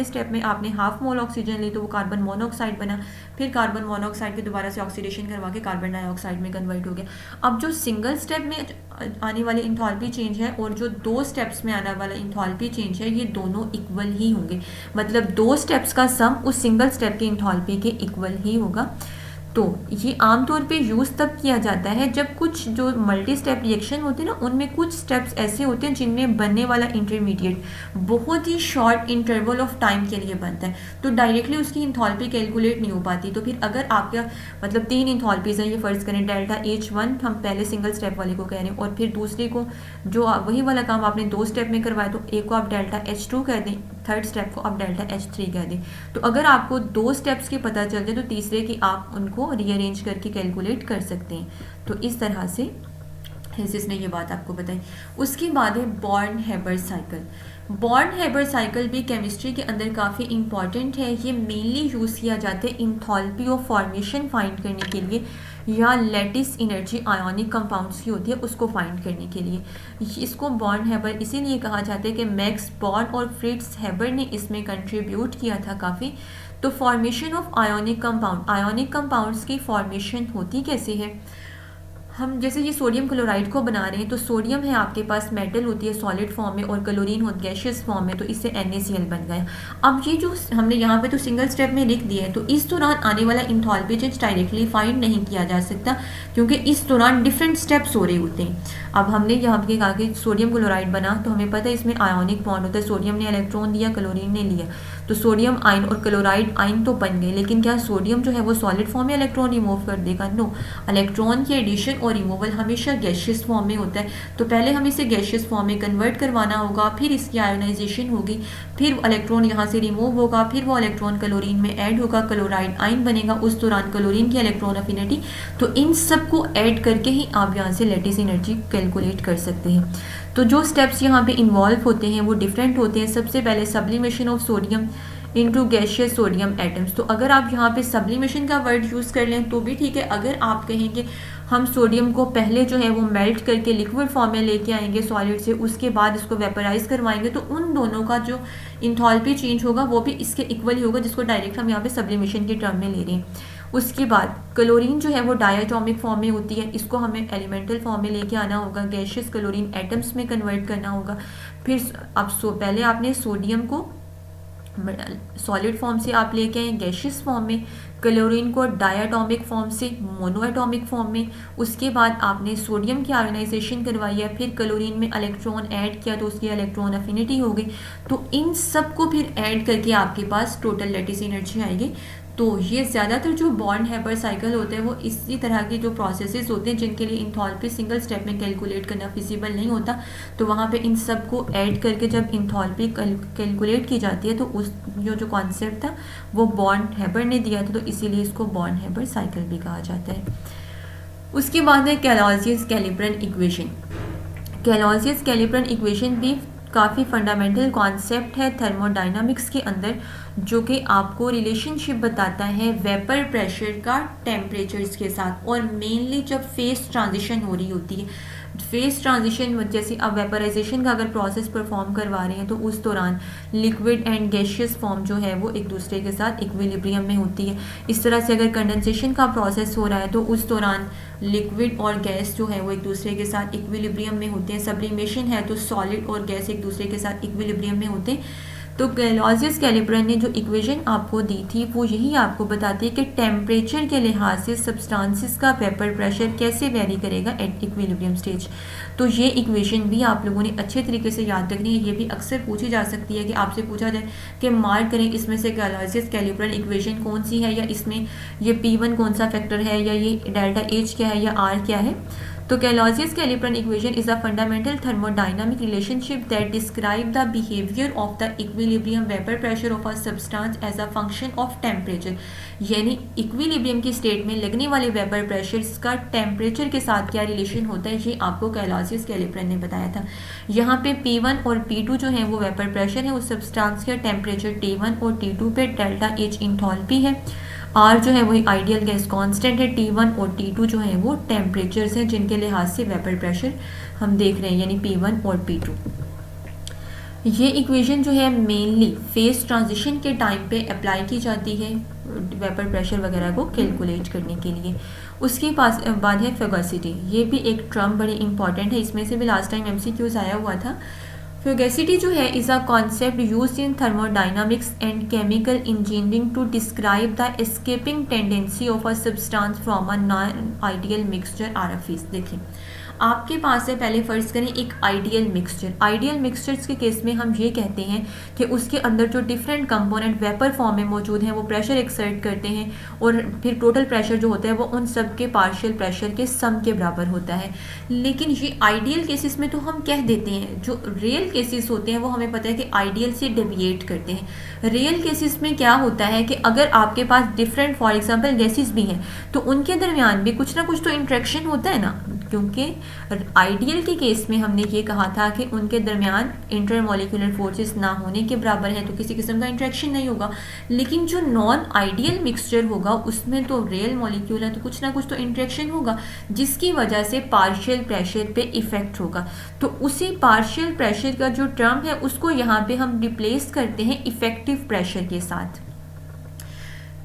स्टेप में आपने हाफ मोल ऑक्सीजन ली तो वो कार्बन मोनोऑक्साइड बना, फिर कार्बन मोनोऑक्साइड की दोबारा से ऑक्सीडेशन करवा के कार्बन डाइऑक्साइड में कन्वर्ट हो गया। अब जो सिंगल स्टेप में आने वाली इंथैल्पी चेंज है और जो 2 स्टेप्स में आने वाला इंथैल्पी चेंज है, ये दोनों इक्वल ही होंगे। मतलब 2 स्टेप्स का सम उस सिंगल स्टेप की इंथैल्पी के इक्वल ही होगा। तो ये आमतौर पे यूज़ तब किया जाता है जब कुछ जो मल्टी स्टेप रिएक्शन होते हैं ना, उनमें कुछ स्टेप्स ऐसे होते हैं जिनमें बनने वाला इंटरमीडिएट बहुत ही शॉर्ट इंटरवल ऑफ टाइम के लिए बनता है, तो डायरेक्टली उसकी इंथैल्पी कैलकुलेट नहीं हो पाती। तो फिर अगर आपका मतलब 3 इंथैल्पीज़ हैं, ये फ़र्ज़ करें डेल्टा H1 हम पहले सिंगल स्टेप वाले को कह रहे हैं, और फिर दूसरे को जो वही वाला काम आपने 2 स्टेप में करवाया तो एक को आप डेल्टा H2 कह दें, थर्ड स्टेप को आप डेल्टा H3 कह दें। तो अगर आपको 2 स्टेप्स के पता चल जाए तो तीसरे की आप उनको रीअरेंज करके कैलकुलेट कर सकते हैं। तो इस तरह से हेजिस ने ये बात आपको बताई। उसके बाद है बॉर्न-हेबर साइकिल। बॉर्न-हेबर साइकिल भी केमिस्ट्री के अंदर काफ़ी इंपॉर्टेंट है। ये मेनली यूज़ किया जाता है इंथैल्पी ऑफ फॉर्मेशन फाइंड करने के लिए। या लैटिस एनर्जी आयोनिक कंपाउंड्स की होती है उसको फाइंड करने के लिए। इसको बॉर्न हैबर इसीलिए कहा जाता है कि मैक्स बॉर्न और फ्रिट्ज हैबर ने इसमें कंट्रीब्यूट किया था काफ़ी। तो फॉर्मेशन ऑफ आयोनिक कंपाउंड्स की फॉर्मेशन होती कैसे है, हम जैसे ये सोडियम क्लोराइड को बना रहे हैं तो सोडियम है आपके पास मेटल होती है सॉलिड फॉर्म में और क्लोरीन होती है गैशियस फॉर्म में, तो इससे NaCl बन गया। अब ये जो हमने यहाँ पे तो सिंगल स्टेप में लिख दिया है, तो इस दौरान आने वाला इंथॉल्पी चेंज डायरेक्टली फाइंड नहीं किया जा सकता क्योंकि इस दौरान डिफरेंट स्टेप्स हो रहे होते हैं। अब हमने यहाँ पे कहा कि सोडियम क्लोराइड बना तो हमें पता है इसमें आयोनिक बॉन्ड होता है, सोडियम ने इलेक्ट्रॉन दिया क्लोरीन ने लिया, तो सोडियम आयन और क्लोराइड आयन तो बन गए, लेकिन क्या सोडियम जो है वो सॉलिड फॉर्म में इलेक्ट्रॉन रिमूव कर देगा? नो, इलेक्ट्रॉन की एडिशन और रिमूवल हमेशा गैशियस फॉर्म में होता है। तो पहले हम इसे गैशियस फॉर्म में कन्वर्ट करवाना होगा, फिर इसकी आयोनाइजेशन होगी, फिर इलेक्ट्रॉन यहाँ से रिमूव होगा, फिर वो इलेक्ट्रॉन क्लोरीन में ऐड होगा, क्लोराइड आयन बनेगा, उस दौरान क्लोरीन की इलेक्ट्रॉन अफिनिटी। तो इन सब को ऐड करके ही आप यहाँ से लैटिस एनर्जी कैलकुलेट कर सकते हैं। तो जो स्टेप्स यहाँ पे इन्वॉल्व होते हैं वो डिफरेंट होते हैं। सबसे पहले sublimation of sodium into gaseous sodium atoms. तो अगर आप यहाँ पे सब्लिमेशन का वर्ड यूज़ कर लें तो भी ठीक है, अगर आप कहेंगे हम सोडियम को पहले जो है वो मेल्ट करके लिक्विड फॉर्म में लेके आएंगे सॉलिड से, उसके बाद इसको वेपराइज करवाएंगे, तो उन दोनों का जो इंथॉल्पी चेंज होगा वो भी इसके इक्वल ही होगा, जिसको डायरेक्ट हम यहाँ पे सब्लिमेशन के टर्म में ले रहे हैं। उसके बाद क्लोरीन जो है वो डायटोमिक फॉर्म में होती है, इसको हमें एलिमेंटल फॉर्म में लेके आना होगा, गैशियस क्लोरीन एटम्स में कन्वर्ट करना होगा। फिर अब पहले आपने सोडियम को सॉलिड फॉर्म से आप लेके आए गैशियस फॉर्म में, क्लोरीन को डायटोमिक फॉर्म से मोनोएटॉमिक फॉर्म में, उसके बाद आपने सोडियम की आयोनाइजेशन करवाई है, फिर क्लोरीन में इलेक्ट्रॉन ऐड किया तो उसकी इलेक्ट्रॉन अफिनिटी हो गई। तो इन सब को फिर ऐड करके आपके पास टोटल लैटिस एनर्जी आएगी। तो ये ज़्यादातर जो बॉन्ड हैबर साइकिल होते हैं वो इसी तरह के जो प्रोसेसेस होते हैं जिनके लिए इंथॉल्पी सिंगल स्टेप में कैलकुलेट करना फिजिबल नहीं होता, तो वहाँ पे इन सब को ऐड करके जब इंथॉल्पी कैलकुलेट की जाती है तो उस जो कॉन्सेप्ट था वो बॉन्ड हैबर ने दिया था, तो इसीलिए इसको बॉन्ड हैबर साइकिल भी कहा जाता है। उसके बाद है कैलॉजियस-कैलिब्रन इक्वेशन। कैलॉजियस-कैलिब्रन इक्वेशन भी काफ़ी फंडामेंटल कॉन्सेप्ट है थर्मोडाइनामिक्स के अंदर, जो कि आपको रिलेशनशिप बताता है वेपर प्रेशर का टेम्परेचर्स के साथ, और मेनली जब फेस ट्रांजिशन हो रही होती है, फेस ट्रांजिशन जैसे अब वेपराइजेशन का अगर प्रोसेस परफॉर्म करवा रहे हैं तो उस दौरान लिक्विड एंड गैशियस फॉर्म जो है वो एक दूसरे के साथ इक्विलिब्रियम में होती है। इस तरह से अगर कंडेंसेशन का प्रोसेस हो रहा है तो उस दौरान लिक्विड और गैस जो है वो एक दूसरे के साथ इक्विलिब्रियम में होते हैं। सब्लिमेशन है तो सॉलिड और गैस एक दूसरे के साथ इक्विलिब्रियम में होते हैं। तो कैलॉजियस-कैलिब्रन ने जो इक्वेशन आपको दी थी वो यही आपको बताती है कि टेम्परेचर के लिहाज से सब्सटेंसेस का वेपर प्रेशर कैसे वेरी करेगा एट इक्विलिब्रियम स्टेज। तो ये इक्वेशन भी आप लोगों ने अच्छे तरीके से याद रखनी है। ये भी अक्सर पूछी जा सकती है कि आपसे पूछा जाए कि मार्क करें इसमें से कैलॉजियस-कैलिब्रन इक्वेशन कौन सी है, या इसमें ये P1 कौन सा फैक्टर है, या ये डेल्टा H क्या है, या R क्या है। तो Clausius Clapeyron equation is a fundamental thermodynamic relationship that describe the behaviour of the equilibrium vapour pressure of a substance as a function of temperature. यानी इक्विलिब्रियम की स्टेट में लगने वाले वेपर प्रेशर का टेम्परेचर के साथ क्या रिलेशन होता है, ये आपको कैलॉजियस-कैलिब्रन ने बताया था। यहाँ पे P1 और P2 जो है वो वेपर प्रेशर है उस सब्सटेंस का, टेम्परेचर T1 और T2 पे डेल्टा H इंथॉल्पी है, R जो है वही आइडियल गैस कांस्टेंट है, T1 और T2 जो है वो टेम्परेचर्स हैं जिनके लिहाज से वेपर प्रेशर हम देख रहे हैं, यानी P1 और P2। ये इक्वेशन जो है मेनली फेस ट्रांजिशन के टाइम पे अप्लाई की जाती है वेपर प्रेशर वगैरह को कैलकुलेट करने के लिए। उसके बाद है फेगोसिटी। ये भी एक टर्म बड़ी इंपॉर्टेंट है, इसमें से भी लास्ट टाइम MCQs आया हुआ था। फेगोसिटी जो है is a concept used in thermodynamics and chemical engineering to describe the escaping tendency of a substance from a non ideal mixture or a phase. देखिए आपके पास है, पहले फ़र्ज़ करें एक आइडियल मिक्सचर। आइडियल मिक्सचर्स के केस में हम ये कहते हैं कि उसके अंदर जो डिफरेंट कंपोनेंट वेपर फॉर्म में मौजूद हैं वो प्रेशर एक्सर्ट करते हैं, और फिर टोटल प्रेशर जो होता है वो उन सब के पार्शियल प्रेशर के सम के बराबर होता है। लेकिन ये आइडियल केसेस में तो हम कह देते हैं, जो रियल केसेस होते हैं वो हमें पता है कि आइडियल से डेविएट करते हैं। रियल केसेस में क्या होता है कि अगर आपके पास डिफरेंट फॉर एग्जांपल गैसेस भी हैं तो उनके दरमियान भी कुछ ना कुछ तो इंट्रैक्शन होता है ना, क्योंकि आइडियल के केस में हमने ये कहा था कि उनके दरमियान इंटरमॉलिक्यूलर फोर्सेस ना होने के बराबर है, तो किसी किस्म का इंटरेक्शन नहीं होगा। लेकिन जो नॉन आइडियल मिक्सचर होगा उसमें तो रियल मॉलिक्यूल है, तो कुछ ना कुछ तो इंटरेक्शन होगा, जिसकी वजह से पार्शियल प्रेशर पे इफेक्ट होगा। तो उसी पार्शियल प्रेशर का जो टर्म है उसको यहाँ पे हम रिप्लेस करते हैं इफेक्टिव प्रेशर के साथ।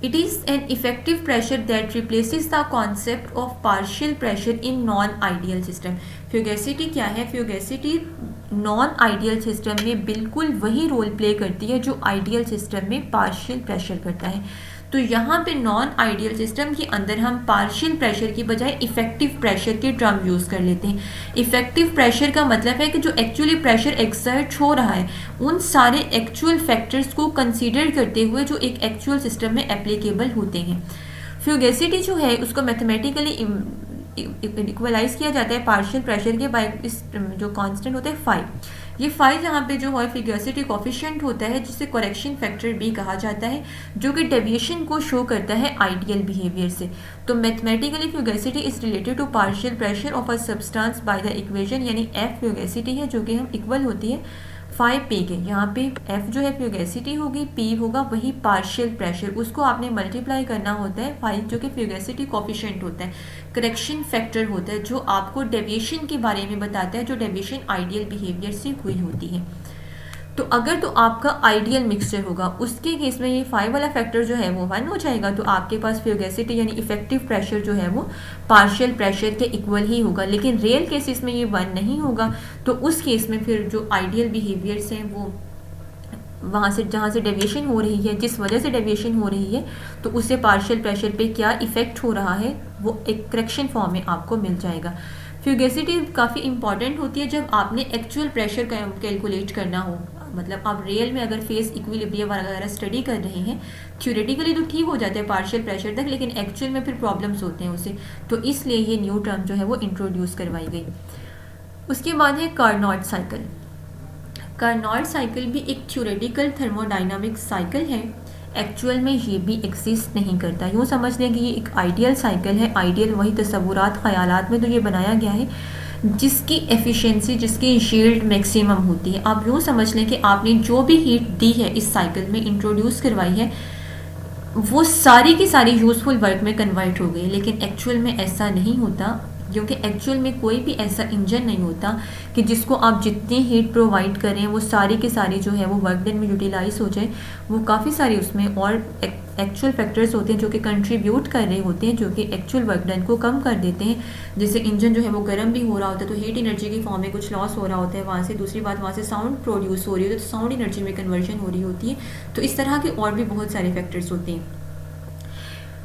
It is an effective pressure that replaces the concept of partial pressure in non-ideal system. फ्यूगेसिटी क्या है? फ्यूगेसिटी नॉन आइडियल सिस्टम में बिल्कुल वही रोल प्ले करती है जो आइडियल सिस्टम में पार्शियल प्रेशर करता है। तो यहाँ पे नॉन आइडियल सिस्टम के अंदर हम पार्शियल प्रेशर की बजाय इफेक्टिव प्रेशर के टर्म यूज़ कर लेते हैं। इफेक्टिव प्रेशर का मतलब है कि जो एक्चुअली प्रेशर एक्सर्ट हो रहा है उन सारे एक्चुअल फैक्टर्स को कंसीडर करते हुए जो एक एक्चुअल सिस्टम में एप्लीकेबल होते हैं। फ्यूगेसिटी जो है उसको मैथमेटिकली इक्वलाइज किया जाता है पार्शियल प्रेशर के बाय इस जो कांस्टेंट होता है फाई। ये फाई यहाँ पे जो है फ्यूगेसिटी कोफिशिएंट होता है जिसे करेक्शन फैक्टर भी कहा जाता है, जो कि डेविएशन को शो करता है आइडियल बिहेवियर से। तो mathematically fugacity is related to partial pressure of a substance by the equation, यानी एफ फ्यूगेसिटी है जो कि हम इक्वल होती है फाई पी के। यहाँ पे एफ जो है फ्यूगेसिटी होगी, पी होगा वही पार्शियल प्रेशर, उसको आपने मल्टीप्लाई करना होता है फाई जो कि फ्यूगेसिटी कोफिशिएंट होता है, करेक्शन फैक्टर होता है जो आपको डेविएशन के बारे में बताता है, जो डेविएशन आइडियल बिहेवियर से हुई होती है। तो अगर तो आपका आइडियल मिक्सचर होगा उसके केस में ये फाई वाला फैक्टर जो है वो 1 हो जाएगा, तो आपके पास फ्यूगेसिटी यानी इफेक्टिव प्रेशर जो है वो पार्शियल प्रेशर के इक्वल ही होगा। लेकिन रियल केसेस में ये 1 नहीं होगा, तो उस केस में फिर जो आइडियल बिहेवियर्स हैं वो वहाँ से जहाँ से डेविएशन हो रही है, जिस वजह से डेविएशन हो रही है, तो उससे पार्शियल प्रेशर पे क्या इफेक्ट हो रहा है वो एक करेक्शन फॉर्म में आपको मिल जाएगा। फ्यूगेसिटी काफ़ी इंपॉर्टेंट होती है जब आपने एक्चुअल प्रेशर कैलकुलेट करना हो, मतलब आप रियल में अगर फेस इक्विलिब्रियम वगैरह स्टडी कर रहे हैं, थ्योरेटिकली तो ठीक हो जाते हैं पार्शियल प्रेशर तक, लेकिन एक्चुअल में फिर प्रॉब्लम्स होते हैं उससे, तो इसलिए ये न्यू टर्म जो है वो इंट्रोड्यूस करवाई गई। उसके बाद है कार्नोट साइकिल। कार्नोट साइकिल भी एक थ्योरेटिकल थर्मोडाइनामिक साइकिल है, एक्चुअल में ये भी एग्जिस्ट नहीं करता। यूँ समझ लें कि ये एक आइडियल साइकिल है, आइडियल वही तस्वुरात ख्यालात में तो ये बनाया गया है जिसकी एफिशिएंसी, जिसकी यील्ड मैक्सिमम होती है। आप यूँ समझ लें कि आपने जो भी हीट दी है इस साइकिल में इंट्रोड्यूस करवाई है वो सारी की सारी यूज़फुल वर्क में कन्वर्ट हो गई, लेकिन एक्चुअल में ऐसा नहीं होता, क्योंकि एक्चुअल में कोई भी ऐसा इंजन नहीं होता कि जिसको आप जितनी हीट प्रोवाइड करें वो सारी की सारी जो है वो वर्क डन में यूटिलाइज हो जाए। वो काफ़ी सारे उसमें और एक्चुअल फैक्टर्स होते हैं जो कि कंट्रीब्यूट कर रहे होते हैं, जो कि एक्चुअल वर्क डन को कम कर देते हैं। जैसे इंजन जो है वो गर्म भी हो रहा होता है तो हीट एनर्जी की फॉर्म में कुछ लॉस हो रहा होता है वहाँ से, दूसरी बात वहाँ से साउंड प्रोड्यूस हो रही होती है तो साउंड एनर्जी में कन्वर्जन हो रही होती है। तो इस तरह के और भी बहुत सारे फैक्टर्स होते हैं।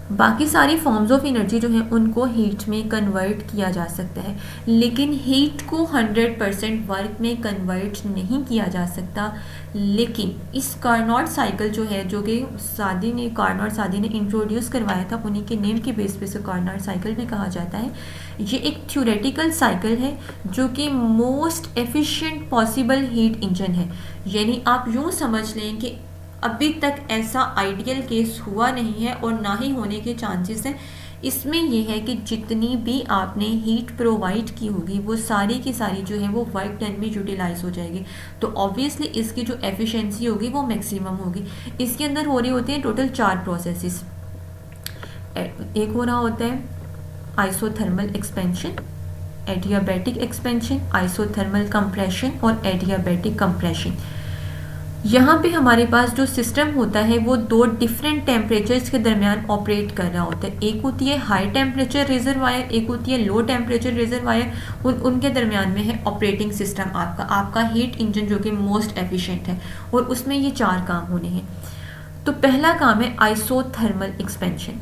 बाकी सारी फॉर्म्स ऑफ एनर्जी जो है उनको हीट में कन्वर्ट किया जा सकता है, लेकिन हीट को 100% वर्क में कन्वर्ट नहीं किया जा सकता। लेकिन इस कार्नोट साइकिल जो है, जो कि कार्नोट सादी ने इंट्रोड्यूस करवाया था, उन्हीं के नेम की बेस पे इसे कार्नोट साइकिल भी कहा जाता है। ये एक थ्योरेटिकल साइकिल है जो कि most efficient possible heat engine है। यानी आप यूँ समझ लें कि अभी तक ऐसा आइडियल केस हुआ नहीं है और ना ही होने के चांसेस हैं। इसमें यह है कि जितनी भी आपने हीट प्रोवाइड की होगी वो सारी की सारी जो है वो वर्क डन में यूटिलाइज हो जाएगी, तो ऑब्वियसली इसकी जो एफिशिएंसी होगी वो मैक्सिमम होगी। इसके अंदर हो रही होती हैं टोटल 4 प्रोसेसेस। एक हो रहा होता है isothermal expansion, adiabatic expansion, isothermal compression और एडियाबैटिक कंप्रेशन। यहाँ पे हमारे पास जो सिस्टम होता है वो 2 डिफरेंट टेम्परेचर्स के दरमियान ऑपरेट कर रहा होता है। एक होती है हाई टेम्परेचर रिजर्वायर, एक होती है लो टेम्परेचर रिजर्वायर। उनके दरमियान में है ऑपरेटिंग सिस्टम आपका हीट इंजन जो कि मोस्ट एफिशिएंट है, और उसमें ये 4 काम होने हैं। तो पहला काम है आइसोथर्मल एक्सपेंशन।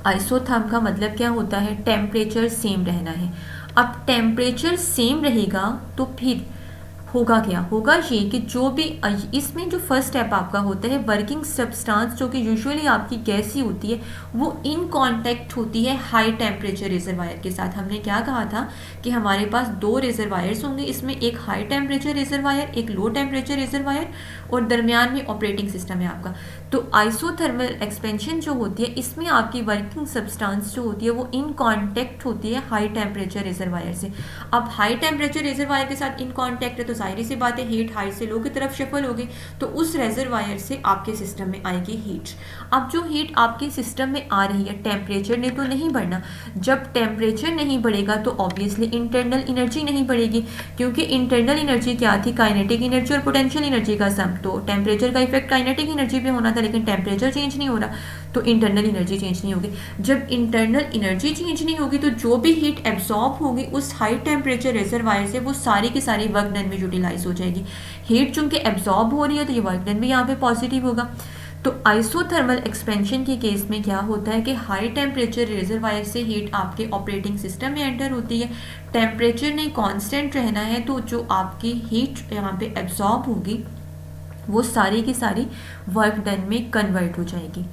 आइसोथर्म का मतलब क्या होता है? टेम्परेचर सेम रहना है। अब टेम्परेचर सेम रहेगा तो फिर होगा क्या, होगा ये कि जो भी इसमें जो फर्स्ट स्टेप आपका होता है, वर्किंग सब्सटेंस जो कि यूजुअली आपकी गैस ही होती है, वो इन कांटेक्ट होती है हाई टेम्परेचर रिजर्वायर के साथ। हमने क्या कहा था कि हमारे पास दो रिजर्वायर्स होंगे, इसमें एक हाई टेम्परेचर रिजर्वायर, एक लो टेम्परेचर रिजर्वायर, और दरमियान में ऑपरेटिंग सिस्टम है आपका। तो आइसोथर्मल एक्सपेंशन जो होती है, इसमें आपकी वर्किंग सब्सटेंस जो होती है वो इन कांटेक्ट होती है हाई टेम्परेचर रिजर्वायर से। अब हाई टेम्परेचर रिजर्वायर के साथ इन कांटेक्ट है तो जाहिर सी बात है हीट हाई से लो की तरफ शफल होगी, तो उस रिजर्वायर से आपके सिस्टम में आएगी हीट। अब जो हीट आपके सिस्टम में आ रही है, टेम्परेचर ने तो नहीं बढ़ना। जब टेम्परेचर नहीं बढ़ेगा तो ऑब्वियसली इंटरनल एनर्जी नहीं बढ़ेगी, क्योंकि इंटरनल एनर्जी क्या थी, काइनेटिक एनर्जी और पोटेंशियल एनर्जी का सम। तो टेम्परेचर का इफेक्ट काइनेटिक एनर्जी पे होना था, लेकिन टेम्परेचर चेंज नहीं हो रहा, तो इंटरनल एनर्जी चेंज नहीं होगी। जब इंटरनल एनर्जी चेंज नहीं होगी तो जो भी हीट एब्जॉर्ब होगी उस हाई टेम्परेचर रिजर्वायर से, वो सारी की सारी वर्क डन में यूटिलाइज हो जाएगी। हीट चूंकि एब्जॉर्ब हो रही है तो ये वर्क डन भी यहाँ पे पॉजिटिव होगा। तो आइसोथर्मल एक्सपेंशन के केस में क्या होता है कि हाई टेम्परेचर रिजर्वायर से हीट आपके ऑपरेटिंग सिस्टम में एंटर होती है। टेम्परेचर ने कांस्टेंट रहना है, तो जो आपकी हीट यहाँ पे एब्जॉर्ब होगी वो सारी की सारी वर्क डन में कन्वर्ट हो जाएगी।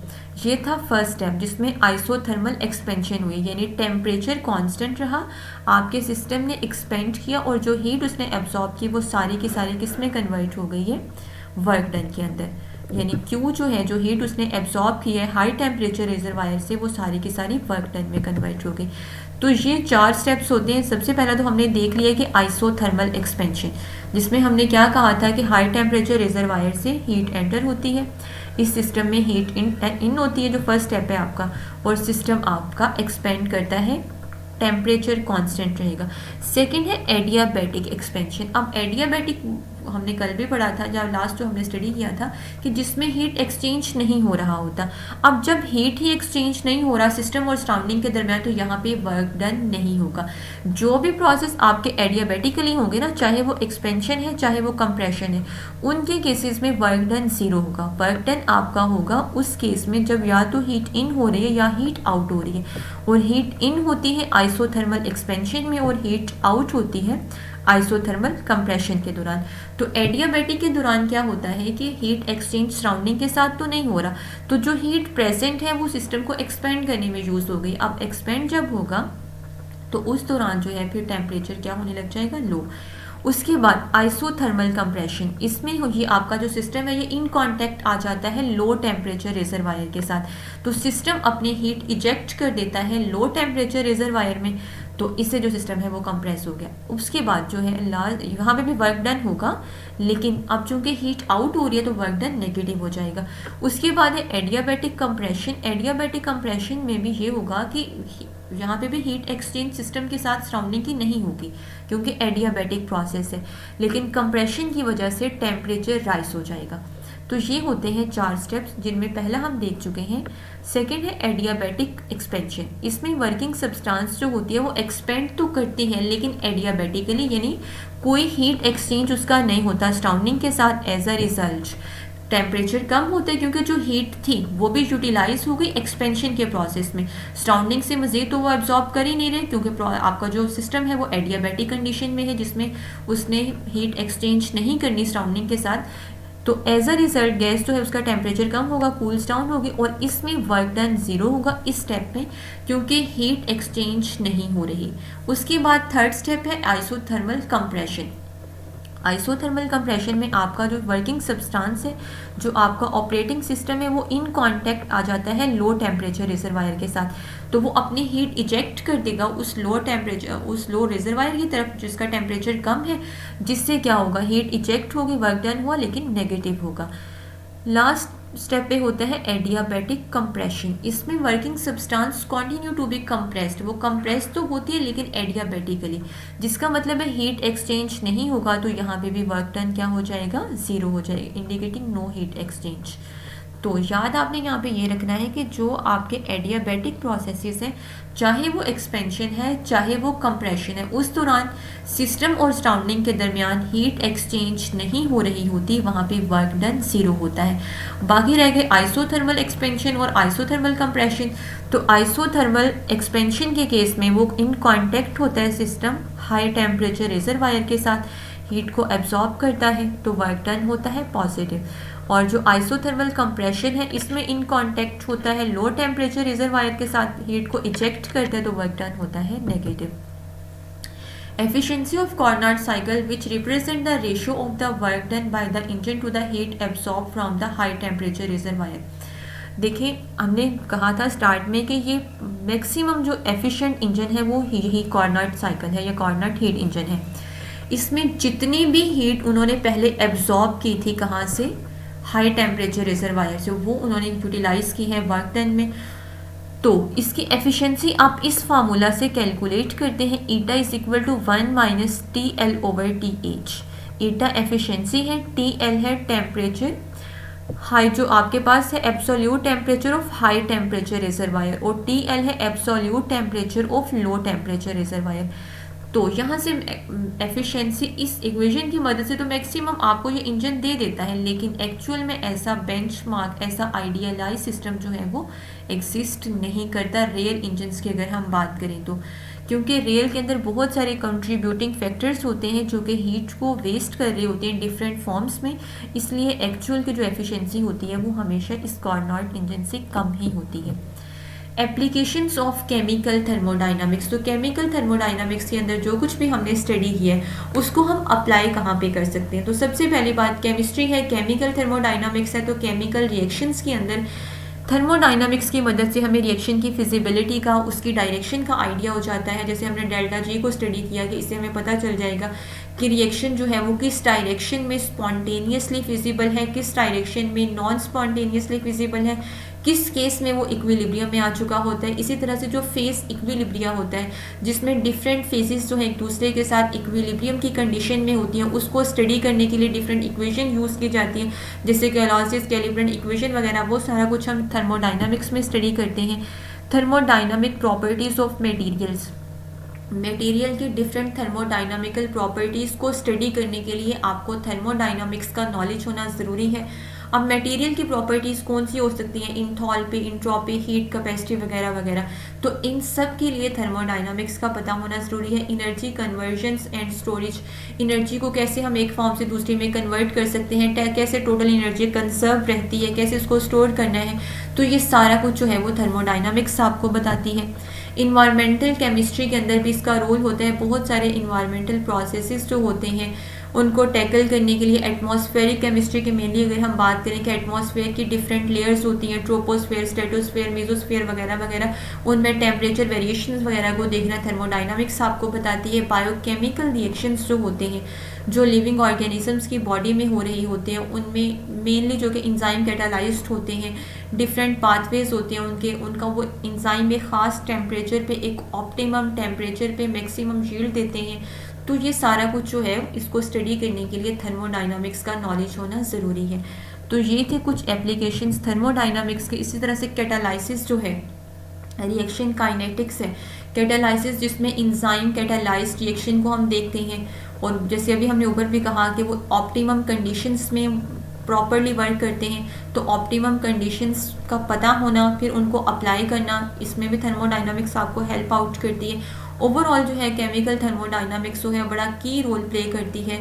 ये था फर्स्ट स्टेप जिसमें आइसोथर्मल एक्सपेंशन हुई, यानी टेम्परेचर कांस्टेंट रहा, आपके सिस्टम ने एक्सपेंड किया और जो हीट उसने एब्जॉर्ब की वो सारी की सारी किस में कन्वर्ट हो गई है, वर्क डन के अंदर। यानी Q जो है, जो हीट उसने एब्जॉर्ब की है हाई टेम्परेचर रिजर्वायर से, वो सारी की सारी वर्क डन में कन्वर्ट हो गई। तो ये 4 स्टेप्स होते हैं। सबसे पहला तो हमने देख लिया कि आइसोथर्मल एक्सपेंशन, जिसमें हमने क्या कहा था कि हाई टेम्परेचर रिजर्वायर से हीट एंटर होती है, इस सिस्टम में हीट इन होती है, जो फर्स्ट स्टेप है आपका, और सिस्टम आपका एक्सपेंड करता है, टेम्परेचर कांस्टेंट रहेगा। सेकंड है एडियाबैटिक एक्सपेंशन। अब एडियाबैटिक हमने कल भी पढ़ा था, जब लास्ट जो हमने स्टडी किया था, कि जिसमें हीट एक्सचेंज नहीं हो रहा होता। अब जब हीट ही एक्सचेंज नहीं हो रहा सिस्टम और सराउंडिंग के दरमियान, तो यहाँ पे वर्क डन नहीं होगा। जो भी प्रोसेस आपके एडियाबैटिकली होंगे ना, चाहे वो एक्सपेंशन है चाहे वो कंप्रेशन है, उनके केसेस में वर्क डन 0 होगा। वर्क डन आपका होगा उस केस में जब या तो हीट इन हो रही है या हीट आउट हो रही है, और हीट इन होती है आइसोथर्मल एक्सपेंशन में और हीट आउट होती है आइसोथर्मल कंप्रेशन के दौरान। तो एडियाबैटिक के दौरान क्या होता है कि हीट एक्सचेंज सराउंडिंग के साथ तो नहीं हो रहा, तो जो हीट प्रेजेंट है वो सिस्टम को एक्सपेंड करने में यूज हो गई। अब एक्सपेंड जब होगा तो उस दौरान जो है फिर टेम्परेचर क्या होने लग जाएगा, लो। उसके बाद आइसोथर्मल कंप्रेशन, इसमें ये आपका जो सिस्टम है ये इन कांटेक्ट आ जाता है लो टेम्परेचर रिजर्वायर के साथ, तो सिस्टम अपनी हीट इजेक्ट कर देता है लो टेम्परेचर रिजर्वायर में, तो इससे जो सिस्टम है वो कंप्रेस हो गया। उसके बाद जो है यहाँ पे भी वर्क डन होगा, लेकिन अब चूंकि हीट आउट हो रही है तो वर्क डन नेगेटिव हो जाएगा। उसके बाद है एडियाबैटिक कंप्रेशन। एडियाबैटिक कंप्रेशन में भी ये होगा कि यहाँ पे भी हीट एक्सचेंज सिस्टम के साथ सराउंडिंग की नहीं होगी, क्योंकि एडियाबैटिक प्रोसेस है, लेकिन कंप्रेशन की वजह से टेम्परेचर राइज हो जाएगा। तो ये होते हैं 4 स्टेप्स, जिनमें पहला हम देख चुके हैं। सेकंड है एडियाबैटिक एक्सपेंशन। इसमें वर्किंग सब्सटेंस जो होती है वो एक्सपेंड तो करती है, लेकिन एडियाबैटिकली, यानी कोई हीट एक्सचेंज उसका नहीं होता सराउंडिंग के साथ। एज अ रिजल्ट टेम्परेचर कम होता है, क्योंकि जो हीट थी वो भी यूटिलाइज हो गई एक्सपेंशन के प्रोसेस में। सराउंडिंग से मज़ीद तो वो एब्जॉर्ब कर ही नहीं रहे, क्योंकि आपका जो सिस्टम है वो एडियाबैटिक कंडीशन में है, जिसमें उसने हीट एक्सचेंज नहीं करनी सराउंडिंग के साथ। तो एज अ रिजल्ट गैस जो है उसका टेम्परेचर कम होगा, कूल्स डाउन होगी, और इसमें वर्क डन 0 होगा इस स्टेप में, क्योंकि हीट एक्सचेंज नहीं हो रही। उसके बाद थर्ड स्टेप है आइसोथर्मल कंप्रेशन। आइसोथर्मल कंप्रेशन में आपका जो वर्किंग सब्सटेंस है, जो आपका ऑपरेटिंग सिस्टम है, वो इन कांटेक्ट आ जाता है लो टेम्परेचर रिजर्वायर के साथ, तो वो अपनी हीट इजेक्ट कर देगा उस लो रिजर्वायर की तरफ जिसका टेम्परेचर कम है, जिससे क्या होगा, हीट इजेक्ट होगी, वर्क डन हुआ, लेकिन नेगेटिव होगा। लास्ट स्टेप पे होता है एडियाबैटिक कंप्रेशन। इसमें working substance continue to be compressed, वो कंप्रेस तो होती है लेकिन एडियाबैटिकली, जिसका मतलब है हीट एक्सचेंज नहीं होगा, तो यहाँ पे भी वर्क डन क्या हो जाएगा, 0 हो जाएगा, इंडिकेटिंग नो हीट एक्सचेंज। तो याद आपने यहाँ पे ये रखना है कि जो आपके एडियाबैटिक प्रोसेसेस हैं, चाहे वो एक्सपेंशन है चाहे वो कंप्रेशन है, उस दौरान सिस्टम और सराउंडिंग के दरमियान हीट एक्सचेंज नहीं हो रही होती, वहाँ पे वर्क डन 0 होता है। बाकी रह गए आइसोथर्मल एक्सपेंशन और आइसोथर्मल कंप्रेशन। तो आइसोथर्मल एक्सपेंशन के केस में वो इन कांटेक्ट होता है सिस्टम हाई टेम्परेचर रिजर्वायर के साथ, हीट को एब्जॉर्ब करता है तो वर्क डन होता है पॉजिटिव। और जो आइसोथर्मल कंप्रेशन है इसमें इन कांटेक्ट होता है लो टेम्परेचर रिजर्वायर के साथ, हीट को इजेक्ट करता है तो वर्क डन होता है negative. Efficiency of Carnot cycle which represent the ratio of the work done by the engine to the heat absorbed from the high temperature reservoir। देखिए हमने कहा था स्टार्ट में कि ये मैक्सिमम जो एफिशिएंट इंजन है वो यही कार्नोट साइकिल है या कार्नोट हीट इंजन है। इसमें जितनी भी हीट उन्होंने पहले एब्जॉर्ब की थी कहाँ से, हाई टेम्परेचर रिजर्वायर से, वो उन्होंने यूटिलाइज की है वर्क डन में। तो इसकी एफिशिएंसी आप इस फार्मूला से कैलकुलेट करते हैं, eta is equal to 1 minus T L over T H. Eta efficiency है, टी एल है टेम्परेचर हाई जो आपके पास है absolute temperature of high temperature reservoir, और टी एल है absolute temperature of low temperature reservoir. तो यहाँ से एफिशिएंसी इस इक्वेशन की मदद से तो मैक्सिमम आपको ये इंजन दे देता है, लेकिन एक्चुअल में ऐसा बेंचमार्क, ऐसा आइडियलाइज सिस्टम जो है वो एग्जिस्ट नहीं करता रियल इंजन्स की अगर हम बात करें तो, क्योंकि रियल के अंदर बहुत सारे कंट्रीब्यूटिंग फैक्टर्स होते हैं जो कि हीट को वेस्ट कर रहे होते हैं डिफरेंट फॉर्म्स में, इसलिए एक्चुअल की जो एफिशिएंसी होती है वो हमेशा इस कार्नोट इंजन से कम ही होती है। एप्लीकेशंस ऑफ केमिकल थर्मोडाइनमिक्स, तो केमिकल थर्मोडाइनमिक्स के अंदर जो कुछ भी हमने स्टडी किया है उसको हम अप्लाई कहाँ पे कर सकते हैं। तो सबसे पहली बात केमिस्ट्री है, केमिकल थर्मोडाइनमिक्स है, तो केमिकल रिएक्शंस के अंदर थर्मोडाइनमिक्स की मदद से हमें रिएक्शन की फिजिबिलिटी का, उसकी डायरेक्शन का आइडिया हो जाता है। जैसे हमने डेल्टा जी को स्टडी किया कि इससे हमें पता चल जाएगा कि रिएक्शन जो है वो किस डायरेक्शन में स्पॉन्टेनियसली फिजिबल है, किस डायरेक्शन में नॉन स्पॉन्टेनियसली फिजिबल है, किस केस में वो इक्विलिब्रियम में आ चुका होता है। इसी तरह से जो फेस इक्विलिब्रिया होता है जिसमें डिफरेंट फेसेस जो है एक दूसरे के साथ इक्विलिब्रियम की कंडीशन में होती हैं, उसको स्टडी करने के लिए डिफरेंट इक्वेशन यूज़ की जाती हैं, जैसे कैलॉसिस कैलिब्रेंट इक्वेशन वगैरह, वो सारा कुछ हम थर्मोडाइनमिक्स में स्टडी करते हैं। Thermodynamic properties of materials, material की डिफरेंट थर्मोडाइनमिकल प्रॉपर्टीज़ को स्टडी करने के लिए आपको थर्मोडाइनमिक्स का नॉलेज होना ज़रूरी है। अब मटेरियल की प्रॉपर्टीज़ कौन सी हो सकती हैं, इंथॉल्पी, इंट्रोपी, हीट कैपेसिटी वगैरह वगैरह, तो इन सब के लिए थर्मोडाइनमिक्स का पता होना ज़रूरी है। Energy convergence and storage, energy को कैसे हम एक फॉर्म से दूसरे में कन्वर्ट कर सकते हैं, कैसे टोटल एनर्जी कंजर्व रहती है, कैसे इसको स्टोर करना है, तो ये सारा कुछ जो है वो थर्मोडाइनमिक्स आपको बताती है। इन्वायरमेंटल केमिस्ट्री के अंदर भी इसका रोल होता है। बहुत सारे इन्वायरमेंटल प्रोसेसेस जो होते हैं उनको टैकल करने के लिए एटमॉस्फेरिक केमिस्ट्री के मेनली अगर हम बात करें कि एटमॉस्फेयर की डिफरेंट लेयर्स होती हैं, ट्रोपोस्फेयर, स्ट्रेटोस्फेयर, मेसोस्फेयर वगैरह वगैरह, उनमें टेम्परेचर वेरिएशंस वगैरह को देखना थर्मोडाइनमिक्स आपको बताती है। बायोकेमिकल रिएक्शंस जो होते हैं जो लिविंग ऑर्गेनिजम्स की बॉडी में हो रही होते हैं, उनमें मेनली जो कि इंजाइम कैटालाइज्ड होते हैं, डिफरेंट पाथवेज होते हैं उनका वो इंजाइम एक ख़ास टेम्परेचर पे, एक ऑप्टिमम टेम्परेचर पे मैक्सिमम यील्ड देते हैं। तो ये सारा कुछ जो है इसको स्टडी करने के लिए थर्मोडाइनमिक्स का नॉलेज होना ज़रूरी है। तो ये थे कुछ एप्लीकेशंस थर्मोडाइनमिक्स के। इसी तरह से कैटालाइसिस जो है, रिएक्शन काइनेटिक्स है, कैटालाइसिस जिसमें इंजाइम कैटालाइज्ड रिएक्शन को हम देखते हैं, और जैसे अभी हमने ऊपर भी कहा कि वो ऑप्टिमम कंडीशंस में प्रॉपरली वर्क करते हैं, तो ऑप्टिमम कंडीशंस का पता होना, फिर उनको अप्लाई करना, इसमें भी थर्मोडाइनमिक्स आपको हेल्प आउट करती है। ओवरऑल जो है केमिकल थर्मोडाइनमिक्स जो है बड़ा की रोल प्ले करती है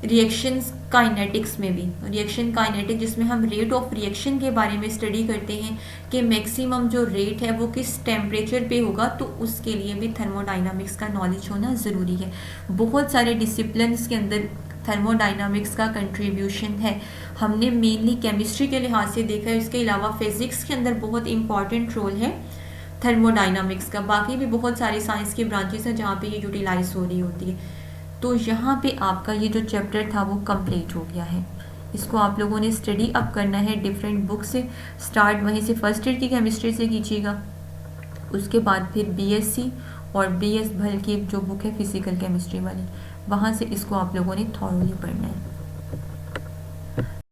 रिएक्शंस काइनेटिक्स में भी। रिएक्शन काइनेटिक्स जिसमें हम रेट ऑफ रिएक्शन के बारे में स्टडी करते हैं कि मैक्सिमम जो रेट है वो किस टेम्परेचर पे होगा, तो उसके लिए भी थर्मोडाइनमिक्स का नॉलेज होना ज़रूरी है। बहुत सारे डिसिप्लिन्स के अंदर थर्मोडाइनमिक्स का कंट्रीब्यूशन है। हमने मेनली केमिस्ट्री के लिहाज से देखा है, इसके अलावा फिज़िक्स के अंदर बहुत इंपॉर्टेंट रोल है थर्मोडाइनमिक्स का। बाकी भी बहुत सारी साइंस की ब्रांचेस हैं जहाँ पे ये यूटिलाइज हो रही होती है। तो यहाँ पे आपका ये जो चैप्टर था वो कंप्लीट हो गया है। इसको आप लोगों ने स्टडी अप करना है डिफरेंट बुक से, स्टार्ट वहीं से फर्स्ट ईयर की केमिस्ट्री से कीजिएगा, उसके बाद फिर बीएससी और बीएस भल की जो बुक है फिजिकल केमिस्ट्री वाली, वहाँ से इसको आप लोगों ने थॉरोली पढ़ना है।